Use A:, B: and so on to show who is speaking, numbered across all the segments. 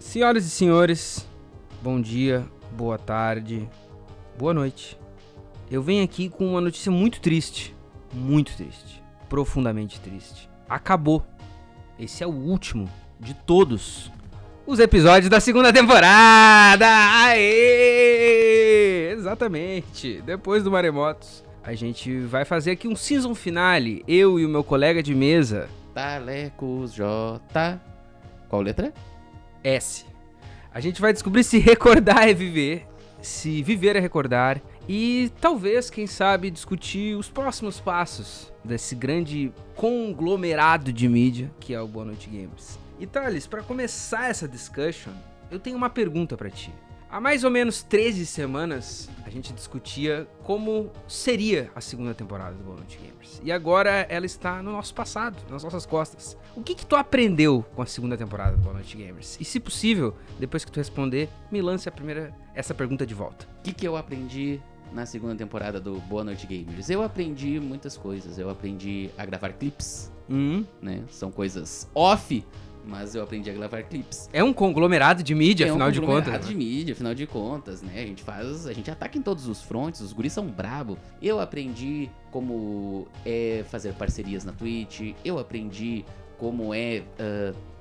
A: Senhoras e senhores, bom dia, boa tarde, boa noite. Eu venho aqui com uma notícia muito triste, profundamente triste. Acabou. Esse é o último de todos os episódios da segunda temporada. Aê! Exatamente. Depois do Maremotos, a gente vai fazer aqui um season finale. Eu e o meu colega de mesa,
B: Talecos J. Qual letra?
A: S. A gente vai descobrir se recordar é viver, se viver é recordar e talvez, quem sabe, discutir os próximos passos desse grande conglomerado de mídia que é o Boa Noite Gamers. E Thales, para começar essa discussion, eu tenho uma pergunta para ti. Há mais ou menos 13 semanas a gente discutia como seria a segunda temporada do Boa Noite Gamers. E agora ela está no nosso passado, nas nossas costas. O que tu aprendeu com a segunda temporada do Boa Noite Gamers? E se possível, depois que tu responder, me lance essa pergunta de volta.
B: O que eu aprendi na segunda temporada do Boa Noite Gamers? Eu aprendi muitas coisas. Eu aprendi a gravar clips, né? São coisas off, mas eu aprendi a gravar clips.
A: É um conglomerado de mídia, afinal de contas.
B: É um conglomerado de mídia, afinal de contas, né? A gente ataca em todos os frontes, os guris são brabo. Eu aprendi como é fazer parcerias na Twitch. Eu aprendi como é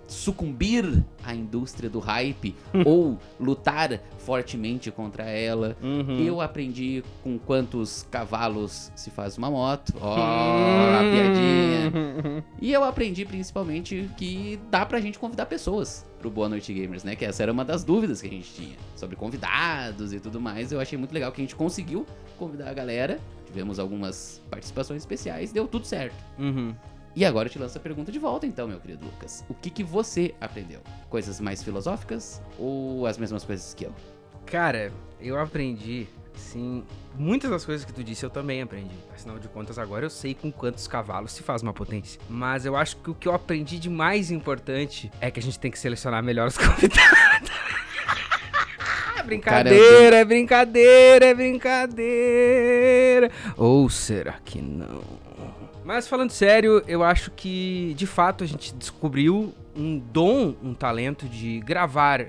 B: sucumbir à indústria do hype ou lutar fortemente contra ela. Eu aprendi com quantos cavalos se faz uma moto. A piadinha. E eu aprendi principalmente que dá pra gente convidar pessoas pro Boa Noite Gamers, né? Que essa era uma das dúvidas que a gente tinha sobre convidados e tudo mais. Eu achei muito legal que a gente conseguiu convidar a galera. Tivemos algumas participações especiais, deu tudo certo. E agora eu te lanço a pergunta de volta então, meu querido Lucas. O que você aprendeu? Coisas mais filosóficas ou as mesmas coisas que eu?
A: Cara, eu aprendi, sim, muitas das coisas que tu disse eu também aprendi. Afinal de contas, agora eu sei com quantos cavalos se faz uma potência. Mas eu acho que o que eu aprendi de mais importante é que a gente tem que selecionar melhor os convidados. É brincadeira. Ou será que não? Mas falando sério, eu acho que de fato a gente descobriu um dom, um talento de gravar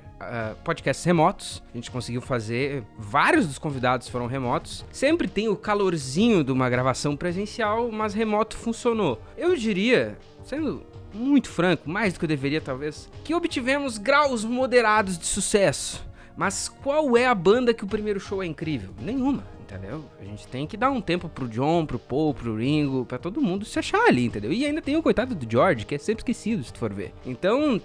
A: podcasts remotos. A gente conseguiu fazer, vários dos convidados foram remotos. Sempre tem o calorzinho de uma gravação presencial, mas remoto funcionou. Eu diria, sendo muito franco, mais do que eu deveria talvez, que obtivemos graus moderados de sucesso. Mas qual é a banda que o primeiro show é incrível? Nenhuma, entendeu? A gente tem que dar um tempo pro John, pro Paul, pro Ringo, pra todo mundo se achar ali, entendeu? E ainda tem o coitado do George, que é sempre esquecido, se tu for ver. Então,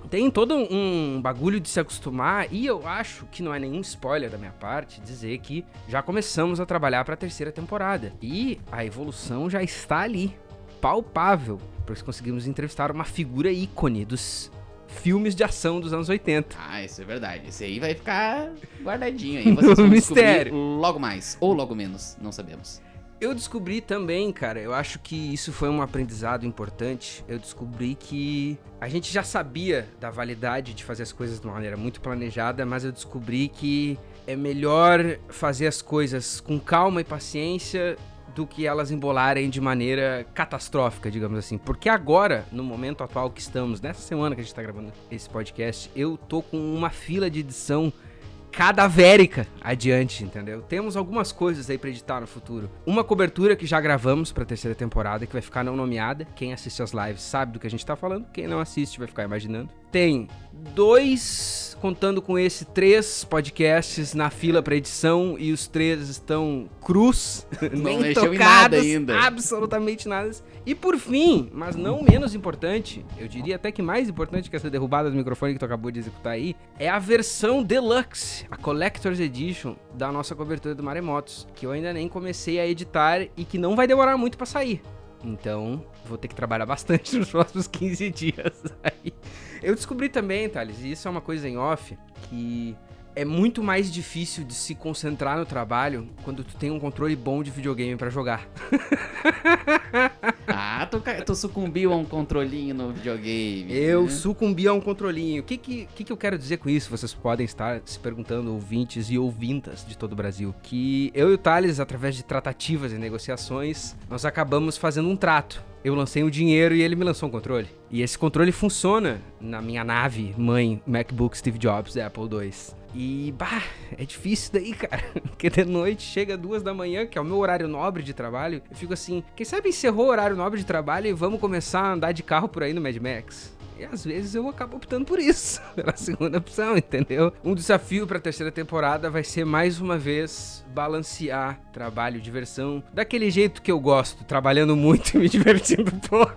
A: tem todo um bagulho de se acostumar, e eu acho que não é nenhum spoiler da minha parte dizer que já começamos a trabalhar pra terceira temporada. E a evolução já está ali, palpável, pois conseguimos entrevistar uma figura ícone dos filmes de ação dos anos 80.
B: Ah, isso é verdade. Esse aí vai ficar guardadinho aí. Vocês vão descobrir logo mais, ou logo menos, não sabemos.
A: Eu descobri também, cara, eu acho que isso foi um aprendizado importante. Eu descobri que a gente já sabia da validade de fazer as coisas de uma maneira muito planejada, mas eu descobri que é melhor fazer as coisas com calma e paciência do que elas embolarem de maneira catastrófica, digamos assim. Porque agora, no momento atual que estamos, nessa semana que a gente tá gravando esse podcast, eu tô com uma fila de edição cadavérica adiante, entendeu? Temos algumas coisas aí pra editar no futuro. Uma cobertura que já gravamos pra terceira temporada, que vai ficar não nomeada. Quem assiste as lives sabe do que a gente tá falando. Quem não assiste vai ficar imaginando. Tem 2, contando com esse, 3 podcasts na fila pra edição, e os 3 estão cruz,
B: não
A: nem
B: tocados, em nada ainda.
A: Absolutamente nada. E por fim, mas não menos importante, eu diria até que mais importante que essa derrubada do microfone que tu acabou de executar aí, é a versão Deluxe, a Collector's Edition da nossa cobertura do Maremotos, que eu ainda nem comecei a editar e que não vai demorar muito pra sair. Então, vou ter que trabalhar bastante nos próximos 15 dias aí. Eu descobri também, Thales, e isso é uma coisa em off, que é muito mais difícil de se concentrar no trabalho quando tu tem um controle bom de videogame pra jogar.
B: Ah, tu sucumbiu a um controlinho no videogame.
A: Eu sucumbi a um controlinho. O que eu quero dizer com isso? Vocês podem estar se perguntando, ouvintes e ouvintas de todo o Brasil, que eu e o Thales, através de tratativas e negociações, nós acabamos fazendo um trato. eu lancei um dinheiro e ele me lançou um controle. E esse controle funciona na minha nave mãe MacBook Steve Jobs da Apple II. E, é difícil daí, cara. Porque de noite chega 2 da manhã, que é o meu horário nobre de trabalho. Eu fico assim, quem sabe encerrou o horário nobre de trabalho e vamos começar a andar de carro por aí no Mad Max? E às vezes eu acabo optando por isso, pela segunda opção, entendeu? Um desafio pra 3ª temporada vai ser, mais uma vez, balancear trabalho e diversão daquele jeito que eu gosto, trabalhando muito e me divertindo pouco.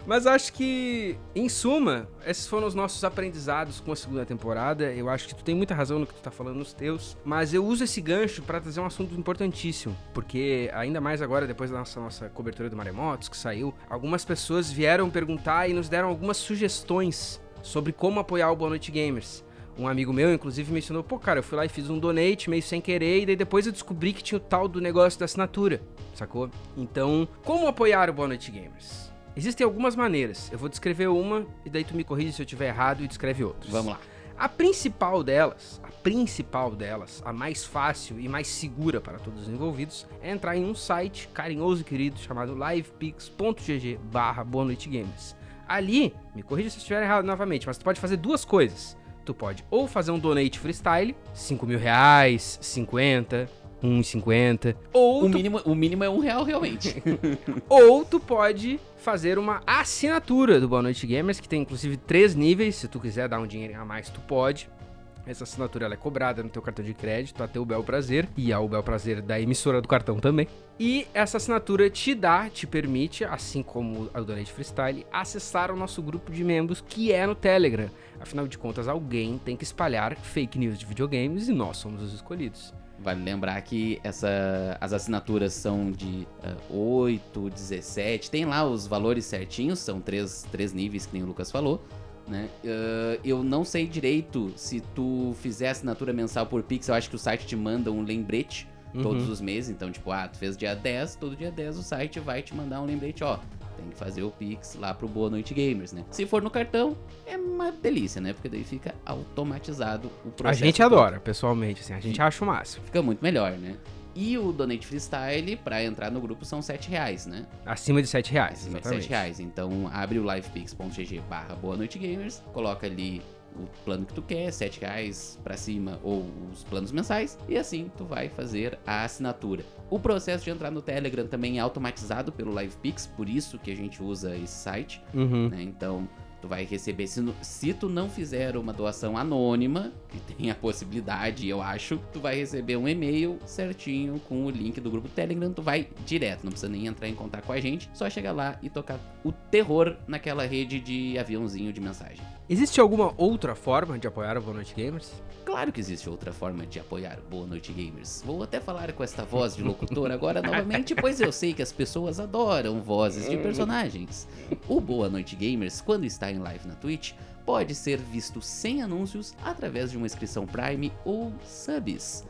A: Mas acho que, em suma, esses foram os nossos aprendizados com a 2ª temporada. Eu acho que tu tem muita razão no que tu tá falando nos teus, mas eu uso esse gancho pra trazer um assunto importantíssimo, porque ainda mais agora, depois da nossa cobertura do Maremotos, que saiu, algumas pessoas vieram perguntar e nos deram algumas sugestões sobre como apoiar o Boa Noite Gamers. Um amigo meu, inclusive, mencionou, cara, eu fui lá e fiz um donate meio sem querer, e daí depois eu descobri que tinha o tal do negócio da assinatura, sacou? Então, como apoiar o Boa Noite Gamers? Existem algumas maneiras. Eu vou descrever uma e daí tu me corrige se eu tiver errado e descreve outras.
B: Vamos lá.
A: A principal delas, a mais fácil e mais segura para todos os envolvidos, é entrar em um site carinhoso e querido chamado livepix.gg/boanoitegamers. Ali, me corrija se eu estiver errado novamente, mas tu pode fazer 2 coisas. Tu pode ou fazer um donate freestyle, R$5.000, 50, 1,50. Ou
B: o mínimo é R$1 realmente.
A: Ou tu pode fazer uma assinatura do Boa Noite Gamers, que tem inclusive 3 níveis. Se tu quiser dar um dinheiro a mais, tu pode. Essa assinatura ela é cobrada no teu cartão de crédito até o bel prazer, e ao bel prazer da emissora do cartão também. E essa assinatura te permite, assim como a Donate Freestyle, acessar o nosso grupo de membros, que é no Telegram. Afinal de contas, alguém tem que espalhar fake news de videogames e nós somos os escolhidos.
B: Vale lembrar que as assinaturas são de 8, 17, tem lá os valores certinhos, são 3 níveis, que nem o Lucas falou, né? Eu não sei direito se tu fizer assinatura mensal por Pix, eu acho que o site te manda um lembrete todos os meses, então tipo, tu fez dia 10, todo dia 10 o site vai te mandar um lembrete, tem que fazer o Pix lá pro Boa Noite Gamers, né? Se for no cartão, é uma delícia, né? Porque daí fica automatizado o processo.
A: A gente adora, pessoalmente, assim, a gente acha o máximo.
B: Fica muito melhor, né? E o Donate Freestyle, pra entrar no grupo, são R$7, né?
A: Acima de R$7,
B: Acima
A: exatamente.
B: de R$7. Então, abre o livepix.gg/Boa Noite Gamers, coloca ali o plano que tu quer, R$7 pra cima ou os planos mensais, e assim tu vai fazer a assinatura. O processo de entrar no Telegram também é automatizado pelo LivePix, por isso que a gente usa esse site, né? Então tu vai receber, se tu não fizer uma doação anônima, que tem a possibilidade, eu acho, tu vai receber um e-mail certinho com o link do grupo Telegram, tu vai direto, não precisa nem entrar em contato com a gente, só chegar lá e tocar o terror naquela rede de aviãozinho de mensagem.
A: Existe alguma outra forma de apoiar o Boa Noite Gamers?
B: Claro que existe outra forma de apoiar o Boa Noite Gamers. Vou até falar com esta voz de locutor agora novamente, pois eu sei que as pessoas adoram vozes de personagens. O Boa Noite Gamers, quando está em live na Twitch, pode ser visto sem anúncios através de uma inscrição Prime ou Subs,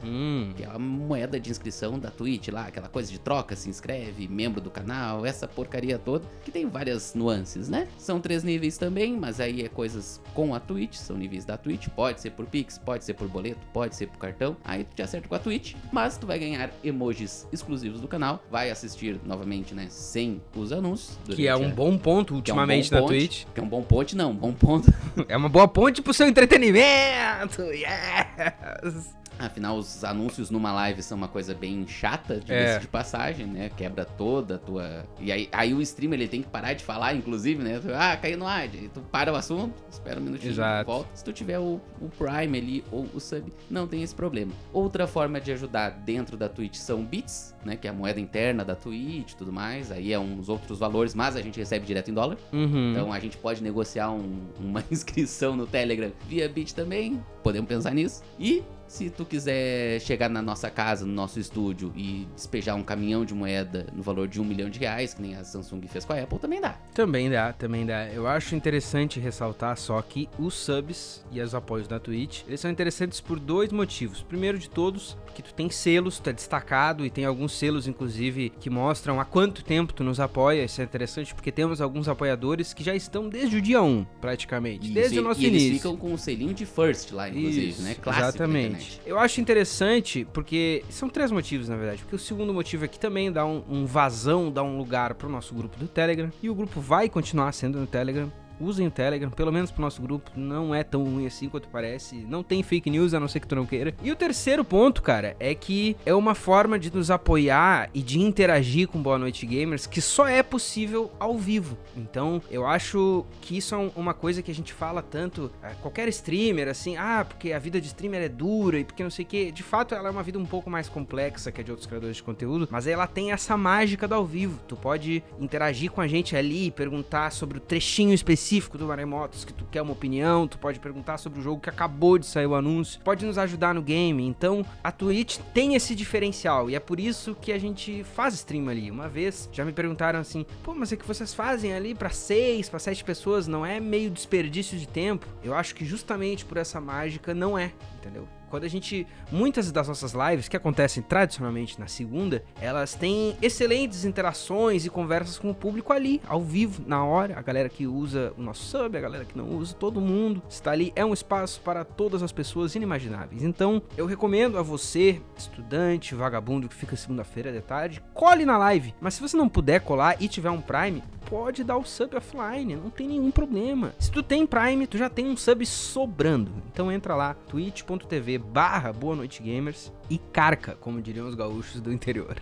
B: que é a moeda de inscrição da Twitch lá, aquela coisa de troca, se inscreve, membro do canal, essa porcaria toda, que tem várias nuances, né? São 3 níveis também, mas aí é coisas com a Twitch, são níveis da Twitch, pode ser por Pix, pode ser por boleto, pode ser por cartão, aí tu te acerta com a Twitch, mas tu vai ganhar emojis exclusivos do canal, vai assistir novamente, né, sem os anúncios.
A: Que é um bom ponto ultimamente na Twitch.
B: Que é um bom ponto, não, um bom ponto.
A: É uma boa ponte pro seu entretenimento, yes!
B: Afinal, os anúncios numa live são uma coisa bem chata, diga-se de passagem, né? Quebra toda a tua... E aí o streamer, ele tem que parar de falar, inclusive, né? Caiu no ad. E tu para o assunto, espera um minutinho, volta. Se tu tiver o Prime ali ou o Sub, não tem esse problema. Outra forma de ajudar dentro da Twitch são bits, né? Que é a moeda interna da Twitch e tudo mais. Aí é uns outros valores, mas a gente recebe direto em dólar. Então a gente pode negociar uma inscrição no Telegram via bit também. Podemos pensar nisso. E se tu quiser chegar na nossa casa, no nosso estúdio e despejar um caminhão de moeda no valor de R$1 milhão, que nem a Samsung fez com a Apple, também dá.
A: Também dá. Eu acho interessante ressaltar só que os subs e os apoios da Twitch, eles são interessantes por 2 motivos. Primeiro de todos, porque tu tem selos, tu é destacado e tem alguns selos, inclusive, que mostram há quanto tempo tu nos apoia. Isso é interessante porque temos alguns apoiadores que já estão desde o dia 1, praticamente, desde o nosso início.
B: Eles ficam com o selinho de first lá, inclusive,
A: Isso,
B: né? Clássico
A: exatamente.
B: da internet.
A: Eu acho interessante porque são 3 motivos, na verdade. Porque o segundo motivo é que também dá um vazão, dá um lugar pro nosso grupo do Telegram. E o grupo vai continuar sendo no Telegram. Usem o Telegram, pelo menos pro nosso grupo, não é tão ruim assim quanto parece, não tem fake news, a não ser que tu não queira. E o terceiro ponto, cara, é que é uma forma de nos apoiar e de interagir com Boa Noite Gamers que só é possível ao vivo. Então, eu acho que isso é uma coisa que a gente fala tanto, qualquer streamer, assim, porque a vida de streamer é dura e porque não sei o que. De fato, ela é uma vida um pouco mais complexa que a de outros criadores de conteúdo, mas ela tem essa mágica do ao vivo. Tu pode interagir com a gente ali, perguntar sobre o trechinho específico do Maremotos que tu quer uma opinião, tu pode perguntar sobre o jogo que acabou de sair o anúncio, pode nos ajudar no game. Então a Twitch tem esse diferencial e é por isso que a gente faz stream ali. Uma vez já me perguntaram assim, mas é que vocês fazem ali pra 6, pra 7 pessoas, não é meio desperdício de tempo? Eu acho que justamente por essa mágica não é, entendeu? Quando muitas das nossas lives, que acontecem tradicionalmente na segunda, elas têm excelentes interações e conversas com o público ali, ao vivo, na hora. A galera que usa o nosso sub, a galera que não usa, todo mundo está ali. É um espaço para todas as pessoas inimagináveis. Então, eu recomendo a você, estudante, vagabundo que fica segunda-feira de tarde, cole na live. Mas se você não puder colar e tiver um Prime, pode dar o sub offline, não tem nenhum problema. Se tu tem Prime, tu já tem um sub sobrando. Então entra lá, twitch.tv/Boa Noite Gamers e carca, como diriam os gaúchos do interior.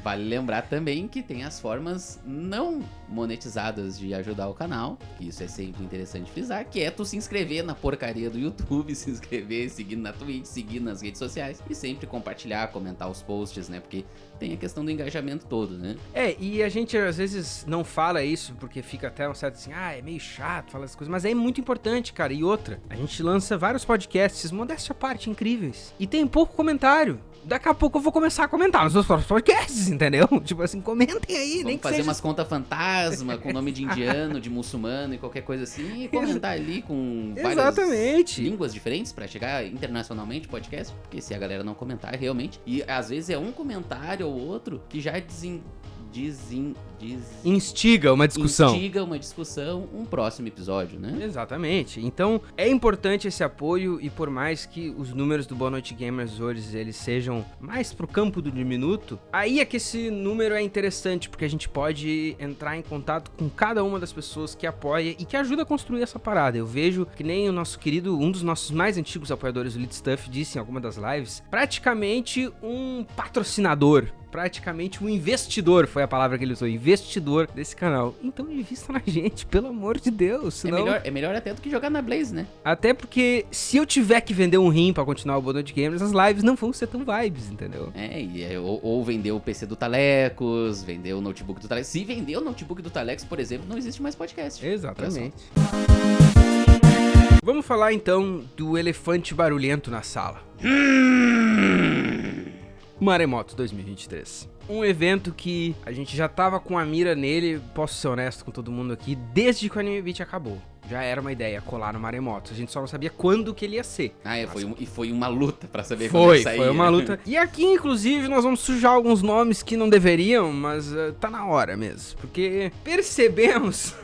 B: Vale lembrar também que tem as formas não monetizadas de ajudar o canal, que isso é sempre interessante frisar, que é tu se inscrever na porcaria do YouTube, se inscrever, seguir na Twitch, seguir nas redes sociais e sempre compartilhar, comentar os posts, né? Porque tem a questão do engajamento todo, né?
A: E a gente às vezes não fala isso porque fica até um certo assim, é meio chato falar essas coisas, mas é muito importante, cara. E outra, a gente lança vários podcasts, modéstia à parte, incríveis, e tem pouco comentário. Daqui a pouco eu vou começar a comentar nos meus próprios podcasts, entendeu? Tipo assim, comentem aí,
B: Vamos
A: nem que
B: fazer
A: seja...
B: umas contas fantasma com nome de indiano, de muçulmano e qualquer coisa assim, e comentar ali com várias línguas diferentes pra chegar internacionalmente podcast, porque se a galera não comentar realmente, e às vezes é um comentário ou outro que já
A: instiga uma discussão,
B: um próximo episódio, né?
A: Exatamente. Então, é importante esse apoio e por mais que os números do Boa Noite Gamers hoje eles sejam mais pro campo do diminuto, aí é que esse número é interessante, porque a gente pode entrar em contato com cada uma das pessoas que apoia e que ajuda a construir essa parada. Eu vejo que nem o nosso querido, um dos nossos mais antigos apoiadores, o Lit Stuff, disse em alguma das lives, praticamente um patrocinador, praticamente um investidor, foi a palavra que ele usou, investidor desse canal. Então invista na gente, pelo amor de Deus. Senão...
B: É melhor até do que jogar na Blaze, né?
A: Até porque se eu tiver que vender um rim pra continuar o Boa Noite Gamers, as lives não vão ser tão vibes, entendeu?
B: Ou vender o PC do Talecos, vender o notebook do Talecos. Se vender o notebook do Talecos, por exemplo, não existe mais podcast.
A: Exatamente. Vamos falar então do elefante barulhento na sala. Maremotos 2023. Um evento que a gente já tava com a mira nele, posso ser honesto com todo mundo aqui, desde que o Anime Beat acabou. Já era uma ideia colar no Maremotos, a gente só não sabia quando que ele ia ser.
B: Foi uma luta pra saber quando ia sair.
A: Foi uma luta. E aqui, inclusive, nós vamos sujar alguns nomes que não deveriam, mas tá na hora mesmo. Porque percebemos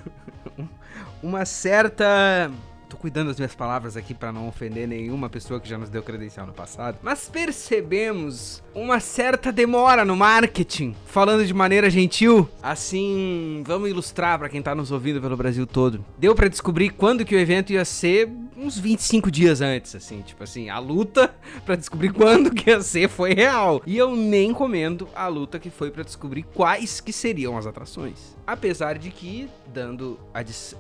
A: uma certa... Tô cuidando das minhas palavras aqui pra não ofender nenhuma pessoa que já nos deu credencial no passado. Mas percebemos uma certa demora no marketing, falando de maneira gentil. Assim, vamos ilustrar pra quem tá nos ouvindo pelo Brasil todo. Deu pra descobrir quando que o evento ia ser uns 25 dias antes, assim. Tipo assim, a luta pra descobrir quando que ia ser foi real. E eu nem comento a luta que foi pra descobrir quais que seriam as atrações. Apesar de que, dando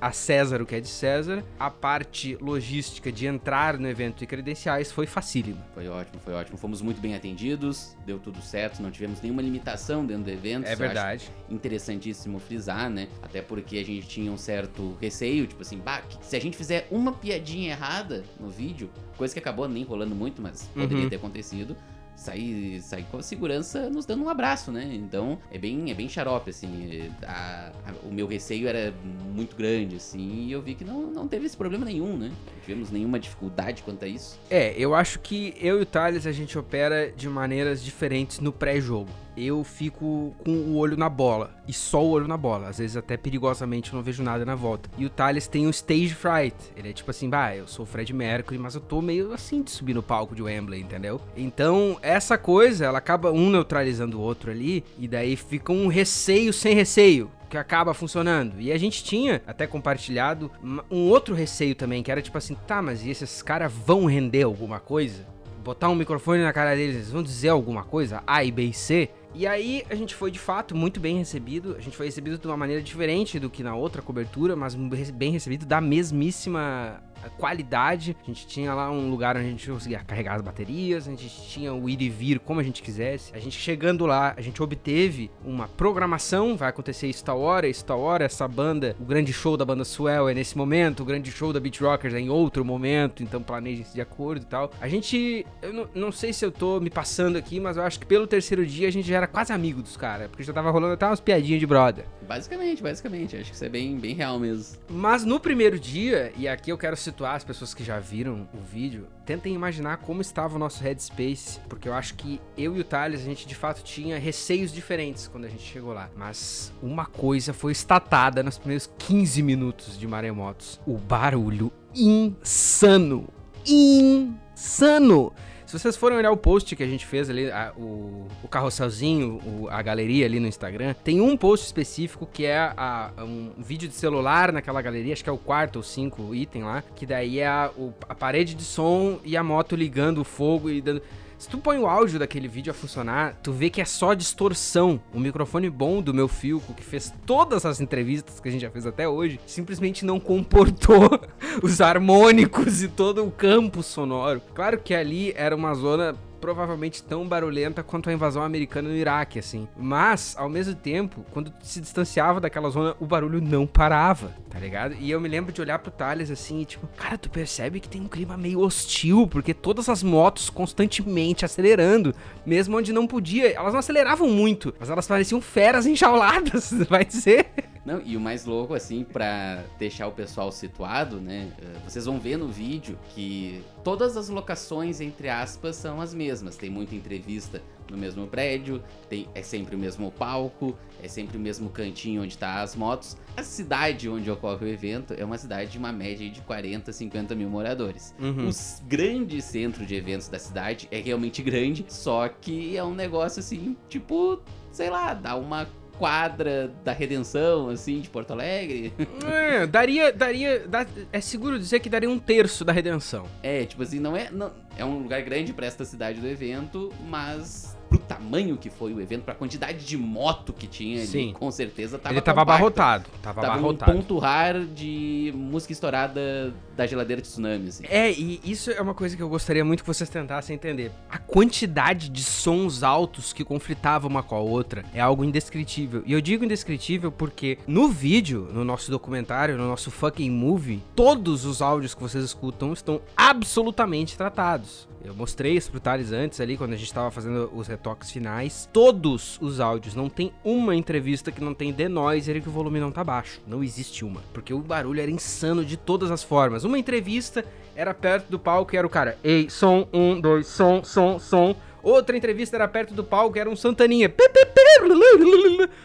A: a César o que é de César, a parte logística de entrar no evento e credenciais foi facílima.
B: Foi ótimo. Fomos muito bem atendidos, deu tudo certo, não tivemos nenhuma limitação dentro do evento.
A: É verdade.
B: Interessantíssimo frisar, né? Até porque a gente tinha um certo receio, tipo assim, se a gente fizer uma piadinha errada no vídeo, coisa que acabou nem rolando muito, mas poderia ter acontecido, sair com a segurança nos dando um abraço, né? Então, é bem xarope, assim. O meu receio era muito grande, assim, e eu vi que não teve esse problema nenhum, né? tivemos nenhuma dificuldade quanto a isso.
A: Eu acho que eu e o Thales, a gente opera de maneiras diferentes no pré-jogo. Eu fico com o olho na bola, e só o olho na bola. Às vezes até perigosamente eu não vejo nada na volta. E o Thales tem o stage fright. Ele é tipo assim, eu sou o Fred Mercury, mas eu tô meio assim de subir no palco de Wembley, entendeu? Então, essa coisa, ela acaba um neutralizando o outro ali, e daí fica um receio sem receio, que acaba funcionando. E a gente tinha até compartilhado um outro receio também, que era tipo assim, mas e esses caras vão render alguma coisa? Botar um microfone na cara deles, eles vão dizer alguma coisa? A e B e C? E aí a gente foi de fato muito bem recebido. A gente foi recebido de uma maneira diferente do que na outra cobertura, mas bem recebido, da mesmíssima qualidade. A gente tinha lá um lugar onde a gente conseguia carregar as baterias, a gente tinha o ir e vir como a gente quisesse. A gente chegando lá, a gente obteve uma programação, vai acontecer isso tal hora, essa banda, o grande show da banda Swell é nesse momento, o grande show da Beat Rockers é em outro momento, então planejem-se de acordo e tal. A gente, eu não sei se eu tô me passando aqui, mas eu acho que pelo terceiro dia a gente já era quase amigo dos caras, porque já tava rolando até umas piadinhas de brother.
B: Basicamente, acho que isso é bem real mesmo.
A: Mas no primeiro dia, e aqui eu quero situar as pessoas que já viram o vídeo, tentem imaginar como estava o nosso headspace, porque eu acho que eu e o Thales, a gente de fato tinha receios diferentes quando a gente chegou lá. Mas uma coisa foi estatada nos primeiros 15 minutos de Maremotos: o barulho insano. Se vocês forem olhar o post que a gente fez ali, o carrosselzinho, a galeria ali no Instagram, tem um post específico que é um vídeo de celular naquela galeria, acho que é o quarto ou 5 item lá, que daí é a parede de som e a moto ligando o fogo e dando... Se tu põe o áudio daquele vídeo a funcionar, tu vê que é só distorção. O microfone bom do meu Filco, que fez todas as entrevistas que a gente já fez até hoje, simplesmente não comportou os harmônicos e todo o campo sonoro. Claro que ali era uma zona provavelmente tão barulhenta quanto a invasão americana no Iraque, assim. Mas, ao mesmo tempo, quando tu se distanciava daquela zona, o barulho não parava, tá ligado? E eu me lembro de olhar pro Thales assim e tipo, cara, tu percebe que tem um clima meio hostil, porque todas as motos constantemente acelerando, mesmo onde não podia. Elas não aceleravam muito, mas elas pareciam feras enjauladas, vai dizer.
B: Não, e o mais louco, assim, pra deixar o pessoal situado, né? Vocês vão ver no vídeo que todas as locações, entre aspas, são as mesmas. Tem muita entrevista no mesmo prédio, é sempre o mesmo palco, é sempre o mesmo cantinho onde tá as motos. A cidade onde ocorre o evento é uma cidade de uma média de 40, 50 mil moradores. O grande centro de eventos da cidade é realmente grande, só que é um negócio assim, tipo, sei lá, dá uma quadra da Redenção, assim, de Porto Alegre.
A: É seguro dizer que daria 1/3 da Redenção.
B: Tipo assim, não é um lugar grande pra esta cidade do evento, mas pro tamanho que foi o evento, pra quantidade de moto que tinha ali, com certeza tava
A: Ele tava abarrotado.
B: Tava um ponto raro de música estourada da geladeira de tsunami, assim.
A: E isso é uma coisa que eu gostaria muito que vocês tentassem entender. A quantidade de sons altos que conflitavam uma com a outra é algo indescritível. E eu digo indescritível porque no vídeo, no nosso documentário, no nosso fucking movie, todos os áudios que vocês escutam estão absolutamente tratados. Eu mostrei isso pro Thales antes ali, quando a gente tava fazendo os retoques finais. Todos os áudios, não tem uma entrevista que não tem denoiser e que o volume não tá baixo. Não existe uma, porque o barulho era insano de todas as formas. Uma entrevista era perto do palco e era o cara, ei, som, 1, 2, som. Outra entrevista era perto do palco, era um Santaninha.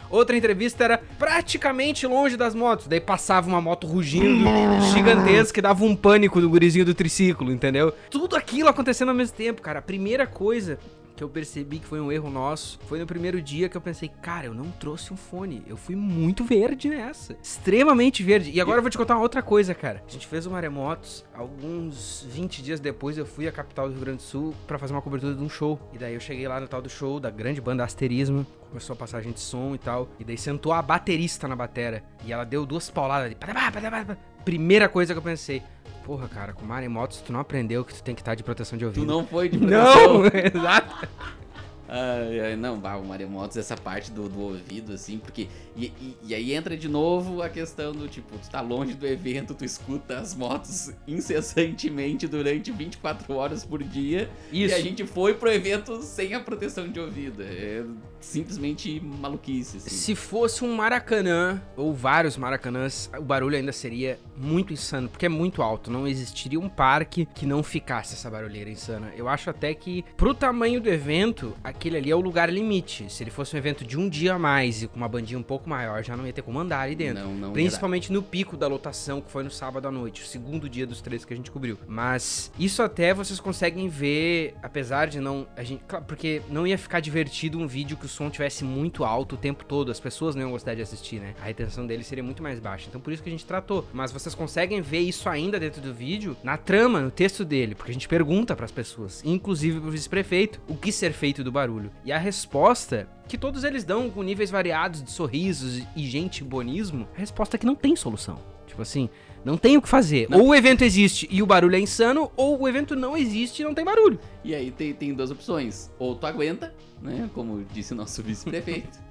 A: Outra entrevista era praticamente longe das motos. Daí passava uma moto rugindo gigantesca que dava um pânico do gurizinho do triciclo, entendeu? Tudo aquilo acontecendo ao mesmo tempo, cara. A primeira coisa que eu percebi que foi um erro nosso foi no primeiro dia que eu pensei, cara, eu não trouxe um fone. Eu fui muito verde nessa. Extremamente verde. E agora eu vou te contar uma outra coisa, cara. A gente fez o Maremotos. Alguns 20 dias depois eu fui à capital do Rio Grande do Sul pra fazer uma cobertura de um show. E daí eu cheguei lá no tal do show da grande banda Asterismo. Começou a passar gente de som e tal. E daí sentou a baterista na batera. E ela deu 2 pauladas ali. Primeira coisa que eu pensei, porra, cara, com Maremotos tu não aprendeu que tu tem que estar de proteção de ouvido.
B: Tu não foi de proteção.
A: Não, exato.
B: Não, o maremotos, essa parte do ouvido, assim, porque... E aí entra de novo a questão do, tipo, tu tá longe do evento, tu escuta as motos incessantemente durante 24 horas por dia.
A: Isso.
B: E a gente foi pro evento sem a proteção de ouvido. É simplesmente maluquice, assim.
A: Se fosse um Maracanã, ou vários Maracanãs, o barulho ainda seria muito insano, porque é muito alto. Não existiria um parque que não ficasse essa barulheira insana. Eu acho até que, pro tamanho do evento, aquele ali é o lugar limite. Se ele fosse um evento de um dia a mais e com uma bandinha um pouco maior, já não ia ter como andar ali dentro.
B: Não
A: Principalmente no pico da lotação, que foi no sábado à noite, o segundo dia dos 3 que a gente cobriu. Mas isso até vocês conseguem ver, apesar de não... Claro, porque não ia ficar divertido um vídeo que o som tivesse muito alto o tempo todo. As pessoas não iam gostar de assistir, né? A retenção dele seria muito mais baixa. Então por isso que a gente tratou. Mas vocês conseguem ver isso ainda dentro do vídeo, na trama, no texto dele. Porque a gente pergunta pras pessoas, inclusive pro vice-prefeito, o que ser feito do barulho. E a resposta, que todos eles dão com níveis variados de sorrisos e gente bonismo, a resposta é que não tem solução. Tipo assim, não tem o que fazer.
B: Não.
A: Ou o evento existe e o barulho é insano, ou o evento não existe e não tem barulho.
B: E aí tem duas opções. Ou tu aguenta, né? Como disse o nosso vice-prefeito.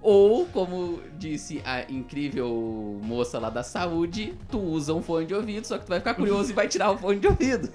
B: Ou, como disse a incrível moça lá da saúde, tu usa um fone de ouvido, só que tu vai ficar curioso e vai tirar o fone de ouvido.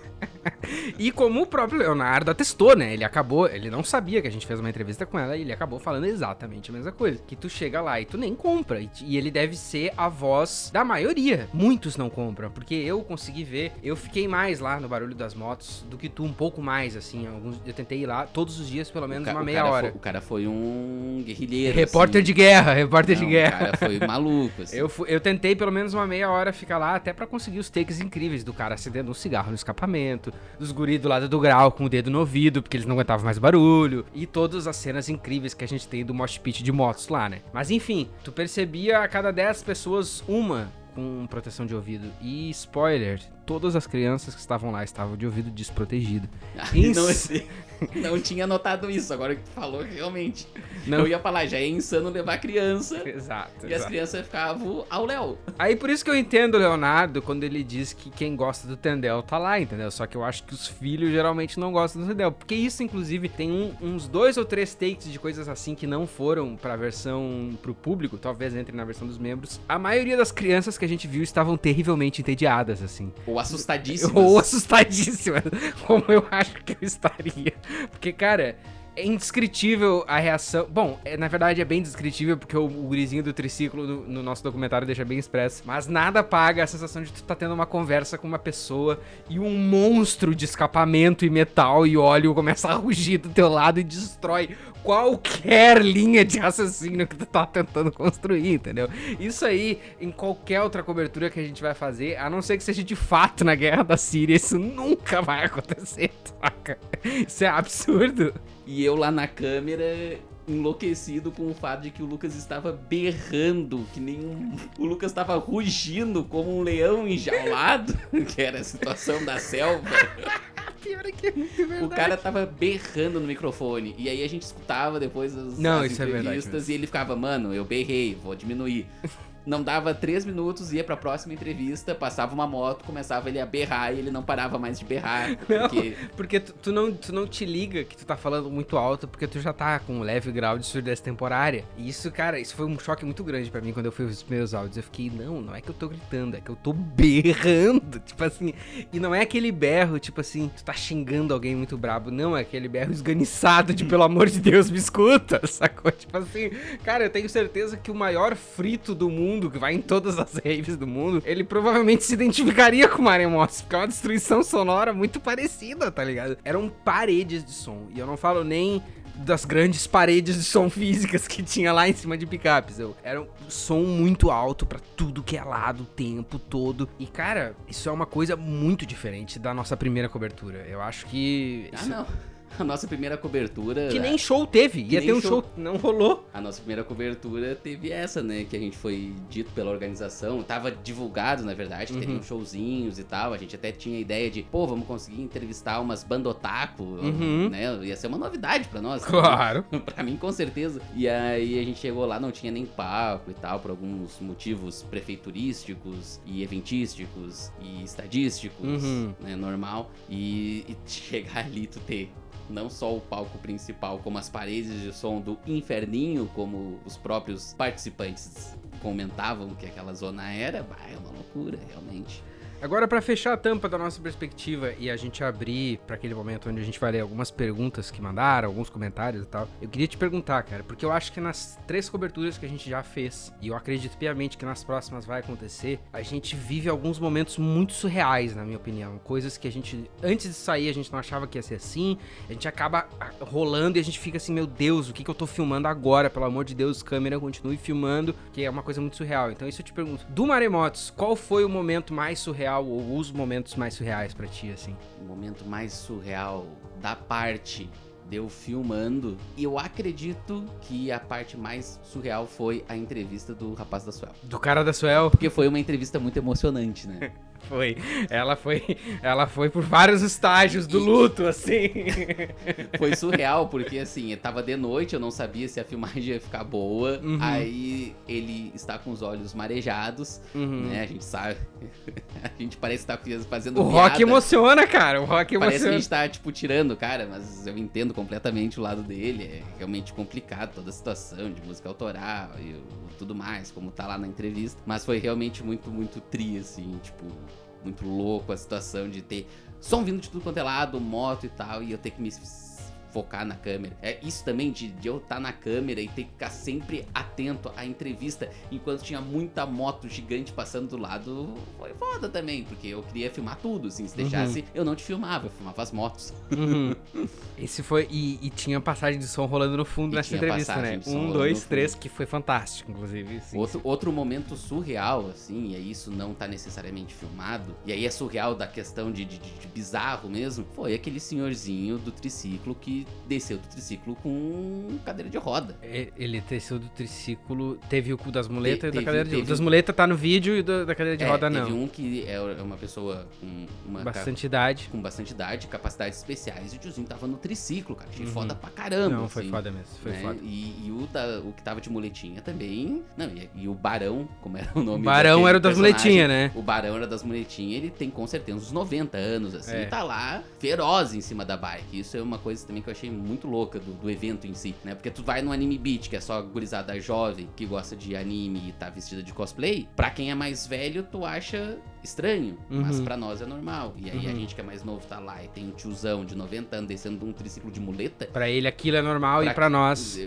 A: E como o próprio Leonardo atestou, né? Ele não sabia que a gente fez uma entrevista com ela e ele acabou falando exatamente a mesma coisa. Que tu chega lá e tu nem compra. E ele deve ser a voz da maioria. Muitos não compram, porque eu consegui ver. Eu fiquei mais lá no barulho das motos do que tu, um pouco mais, assim. Eu tentei ir lá todos os dias, pelo menos uma meia hora.
B: O cara foi um guerrilheiro.
A: Repórter de guerra, repórter de guerra.
B: O cara foi maluco, assim.
A: Eu tentei pelo menos uma meia hora ficar lá, até pra conseguir os takes incríveis do cara acendendo um cigarro no escapamento, dos guris do lado do grau com o dedo no ouvido, porque eles não aguentavam mais barulho, e todas as cenas incríveis que a gente tem do mosh pit de motos lá, né? Mas enfim, tu percebia a cada 10 pessoas uma com proteção de ouvido. E spoiler, todas as crianças que estavam lá estavam de ouvido desprotegido.
B: Não tinha notado isso, agora que tu falou, realmente.
A: Não.
B: Eu ia falar, já é insano levar criança.
A: Exato.
B: E as crianças ficavam ao léu.
A: Aí por isso que eu entendo o Leonardo quando ele diz que quem gosta do Tendel tá lá, entendeu? Só que eu acho que os filhos geralmente não gostam do Tendel. Porque isso, inclusive, tem uns 2 ou 3 takes de coisas assim que não foram pra versão pro público, talvez entre na versão dos membros. A maioria das crianças que a gente viu estavam terrivelmente entediadas, assim.
B: Ou assustadíssimas.
A: Ou assustadíssimas, como eu acho que eu estaria. Porque, cara, é indescritível a reação. Bom, na verdade é bem descritível, porque o gurizinho do triciclo no nosso documentário deixa bem expresso. Mas nada paga a sensação de tu tá tendo uma conversa com uma pessoa e um monstro de escapamento e metal e óleo começa a rugir do teu lado e destrói qualquer linha de raciocínio que tu tá tentando construir, entendeu? Isso aí, em qualquer outra cobertura que a gente vai fazer, a não ser que seja de fato na Guerra da Síria, isso nunca vai acontecer, saca? Isso é absurdo.
B: E eu lá na câmera, enlouquecido com o fato de que o Lucas estava berrando, que nem o Lucas estava rugindo como um leão enjaulado, que era a situação da selva.
A: Pior é que é muito verdade.
B: O cara tava berrando no microfone. E aí a gente escutava depois as entrevistas e ele ficava, mano, eu berrei, vou diminuir. Não dava 3 minutos, ia pra próxima entrevista, passava uma moto, começava ele a berrar e ele não parava mais de berrar.
A: Porque tu não te liga que tu tá falando muito alto, porque tu já tá com um leve grau de surdez temporária. E isso, cara, isso foi um choque muito grande pra mim quando eu fui os primeiros áudios. Eu fiquei, não é que eu tô gritando, é que eu tô berrando. Tipo assim, e não é aquele berro, tipo assim, tu tá xingando alguém muito brabo. Não, é aquele berro esganiçado de, pelo amor de Deus, me escuta, sacou? Tipo assim, cara, eu tenho certeza que o maior frito do mundo, que vai em todas as raves do mundo, ele provavelmente se identificaria com Maremotos, porque é uma destruição sonora muito parecida, tá ligado? Eram paredes de som, e eu não falo nem das grandes paredes de som físicas que tinha lá em cima de picapes. Era um som muito alto pra tudo que é lado o tempo todo. E, cara, isso é uma coisa muito diferente da nossa primeira cobertura. Eu acho que...
B: não. A nossa primeira cobertura...
A: Que nem show teve. Ia ter um show, não rolou.
B: A nossa primeira cobertura teve essa, né? Que a gente foi dito pela organização. Tava divulgado, na verdade, que teriam showzinhos e tal. A gente até tinha a ideia de, vamos conseguir entrevistar umas bandotaku, né? Ia ser uma novidade pra nós.
A: Claro.
B: Pra mim, com certeza. E aí a gente chegou lá, não tinha nem palco e tal, por alguns motivos prefeiturísticos e eventísticos e estadísticos, né? Normal. E chegar ali, tu ter não só o palco principal, como as paredes de som do inferninho, como os próprios participantes comentavam que aquela zona era, é uma loucura, realmente.
A: Agora, pra fechar a tampa da nossa perspectiva e a gente abrir pra aquele momento onde a gente vai ler algumas perguntas que mandaram, alguns comentários e tal, eu queria te perguntar, cara, porque eu acho que nas 3 coberturas que a gente já fez, e eu acredito piamente que nas próximas vai acontecer, a gente vive alguns momentos muito surreais, na minha opinião. Coisas que a gente, antes de sair, a gente não achava que ia ser assim, a gente acaba rolando e a gente fica assim, meu Deus, o que eu tô filmando agora? Pelo amor de Deus, câmera, continue filmando, que é uma coisa muito surreal. Então isso eu te pergunto, do Maremotos, qual foi o momento mais surreal ou os momentos mais surreais pra ti, assim?
B: O momento mais surreal da parte de eu filmando, e eu acredito que a parte mais surreal foi a entrevista do rapaz da Suel.
A: Do cara da Suel?
B: Porque foi uma entrevista muito emocionante, né?
A: Foi. Ela foi por vários estágios do luto, assim.
B: Foi surreal, porque assim, tava de noite, eu não sabia se a filmagem ia ficar boa.
A: Uhum.
B: Aí ele está com os olhos marejados, né? A gente sabe. A gente parece estar fazendo
A: o
B: piada.
A: rock emociona, cara. O rock emociona.
B: Parece que a gente tá, tipo, tirando o cara, mas eu entendo completamente o lado dele. É realmente complicado toda a situação de música autoral e tudo mais, como tá lá na entrevista. Mas foi realmente muito, muito tri, assim, tipo, muito louco a situação de ter som vindo de tudo quanto é lado, moto e tal, e eu ter que me focar na câmera. É isso também de eu estar na câmera e ter que ficar sempre atento à entrevista enquanto tinha muita moto gigante passando do lado. Foi foda também, porque eu queria filmar tudo, assim, se deixasse eu não te filmava, eu filmava as motos.
A: Esse foi, e tinha passagem de som rolando no fundo nessa entrevista, né? 1, 2, 3, que foi fantástico, inclusive. Sim,
B: outro momento surreal, assim, e aí isso não tá necessariamente filmado, e aí é surreal da questão de bizarro mesmo, foi aquele senhorzinho do triciclo que desceu do triciclo com cadeira de roda.
A: Ele desceu do triciclo, teve o cu das muletas e da cadeira de roda. Das muletas tá no vídeo e da cadeira de roda não.
B: Teve um que é uma pessoa com
A: bastante idade.
B: Com bastante idade, capacidades especiais, e o tiozinho tava no triciclo, cara. Achei foda pra caramba.
A: Não,
B: assim,
A: foi foda mesmo, foi foda.
B: E o que tava de muletinha também. Não, e o Barão, como era o nome?
A: O Barão era o das muletinhas, né?
B: O Barão era das muletinhas, ele tem com certeza uns 90 anos, assim, e tá lá feroz em cima da bike. Isso é uma coisa também que eu achei muito louca do evento em si, né? Porque tu vai no Anime Beat, que é só gurizada jovem que gosta de anime e tá vestida de cosplay. Pra quem é mais velho, tu acha estranho, mas pra nós é normal. E aí a gente que é mais novo tá lá e tem um tiozão de 90 anos descendo de um triciclo de muleta.
A: Pra ele aquilo é normal e pra nós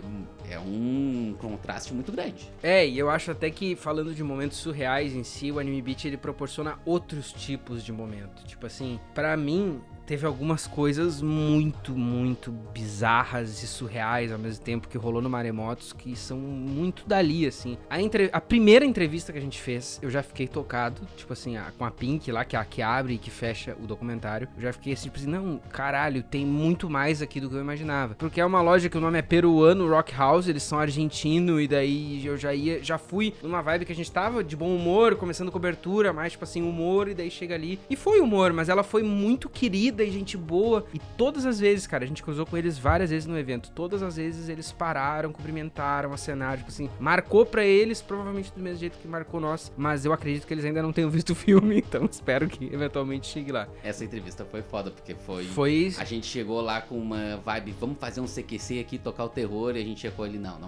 B: é um contraste muito grande.
A: E eu acho até que, falando de momentos surreais em si, o Anime Beat ele proporciona outros tipos de momento. Tipo assim, pra mim, teve algumas coisas muito, muito bizarras e surreais ao mesmo tempo que rolou no Maremotos, que são muito dali, assim. A primeira entrevista que a gente fez, eu já fiquei tocado, tipo assim, com a Pink lá, que abre e que fecha o documentário. Eu já fiquei assim, tipo assim, não, caralho, tem muito mais aqui do que eu imaginava. Porque é uma loja que o nome é peruano, Rock House, eles são argentinos, e daí eu já fui numa vibe que a gente tava de bom humor, começando cobertura, mais tipo assim, humor, e daí chega ali. E foi humor, mas ela foi muito querida e gente boa, e todas as vezes, cara, a gente cruzou com eles várias vezes no evento, todas as vezes eles pararam, cumprimentaram, acenaram, tipo assim, marcou pra eles, provavelmente do mesmo jeito que marcou nós, mas eu acredito que eles ainda não tenham visto o filme, então espero que eventualmente chegue lá.
B: Essa entrevista foi foda, porque foi... A gente chegou lá com uma vibe, vamos fazer um CQC aqui, tocar o terror, e a gente chegou ali, não.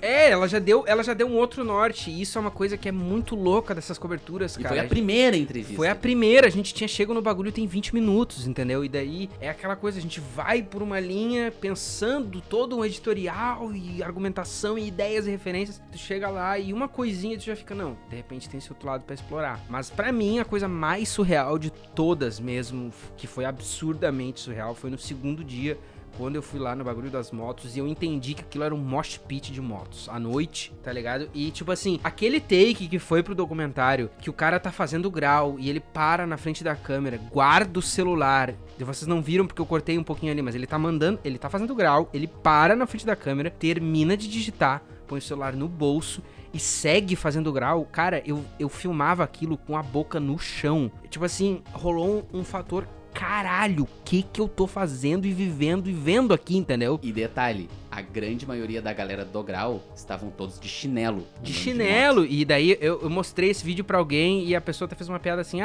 A: Ela já deu um outro norte, e isso é uma coisa que é muito louca dessas coberturas, cara.
B: E foi a primeira entrevista.
A: Foi a primeira, a gente tinha chego no bagulho tem 20 minutos, entendeu? E daí é aquela coisa, a gente vai por uma linha pensando todo um editorial e argumentação e ideias e referências, tu chega lá e uma coisinha tu já fica, não, de repente tem esse outro lado pra explorar. Mas pra mim a coisa mais surreal de todas mesmo, que foi absurdamente surreal, foi no segundo dia, quando eu fui lá no bagulho das motos e eu entendi que aquilo era um mosh pit de motos, à noite, tá ligado? E tipo assim, aquele take que foi pro documentário, que o cara tá fazendo grau e ele para na frente da câmera, guarda o celular, e vocês não viram porque eu cortei um pouquinho ali, mas ele tá fazendo grau, ele para na frente da câmera, termina de digitar, põe o celular no bolso e segue fazendo grau. Cara, eu filmava aquilo com a boca no chão. Tipo assim, rolou um fator, caralho, o que eu tô fazendo e vivendo e vendo aqui, entendeu?
B: E detalhe, a grande maioria da galera do grau estavam todos de chinelo.
A: De chinelo, e daí eu mostrei esse vídeo pra alguém e a pessoa até fez uma piada assim,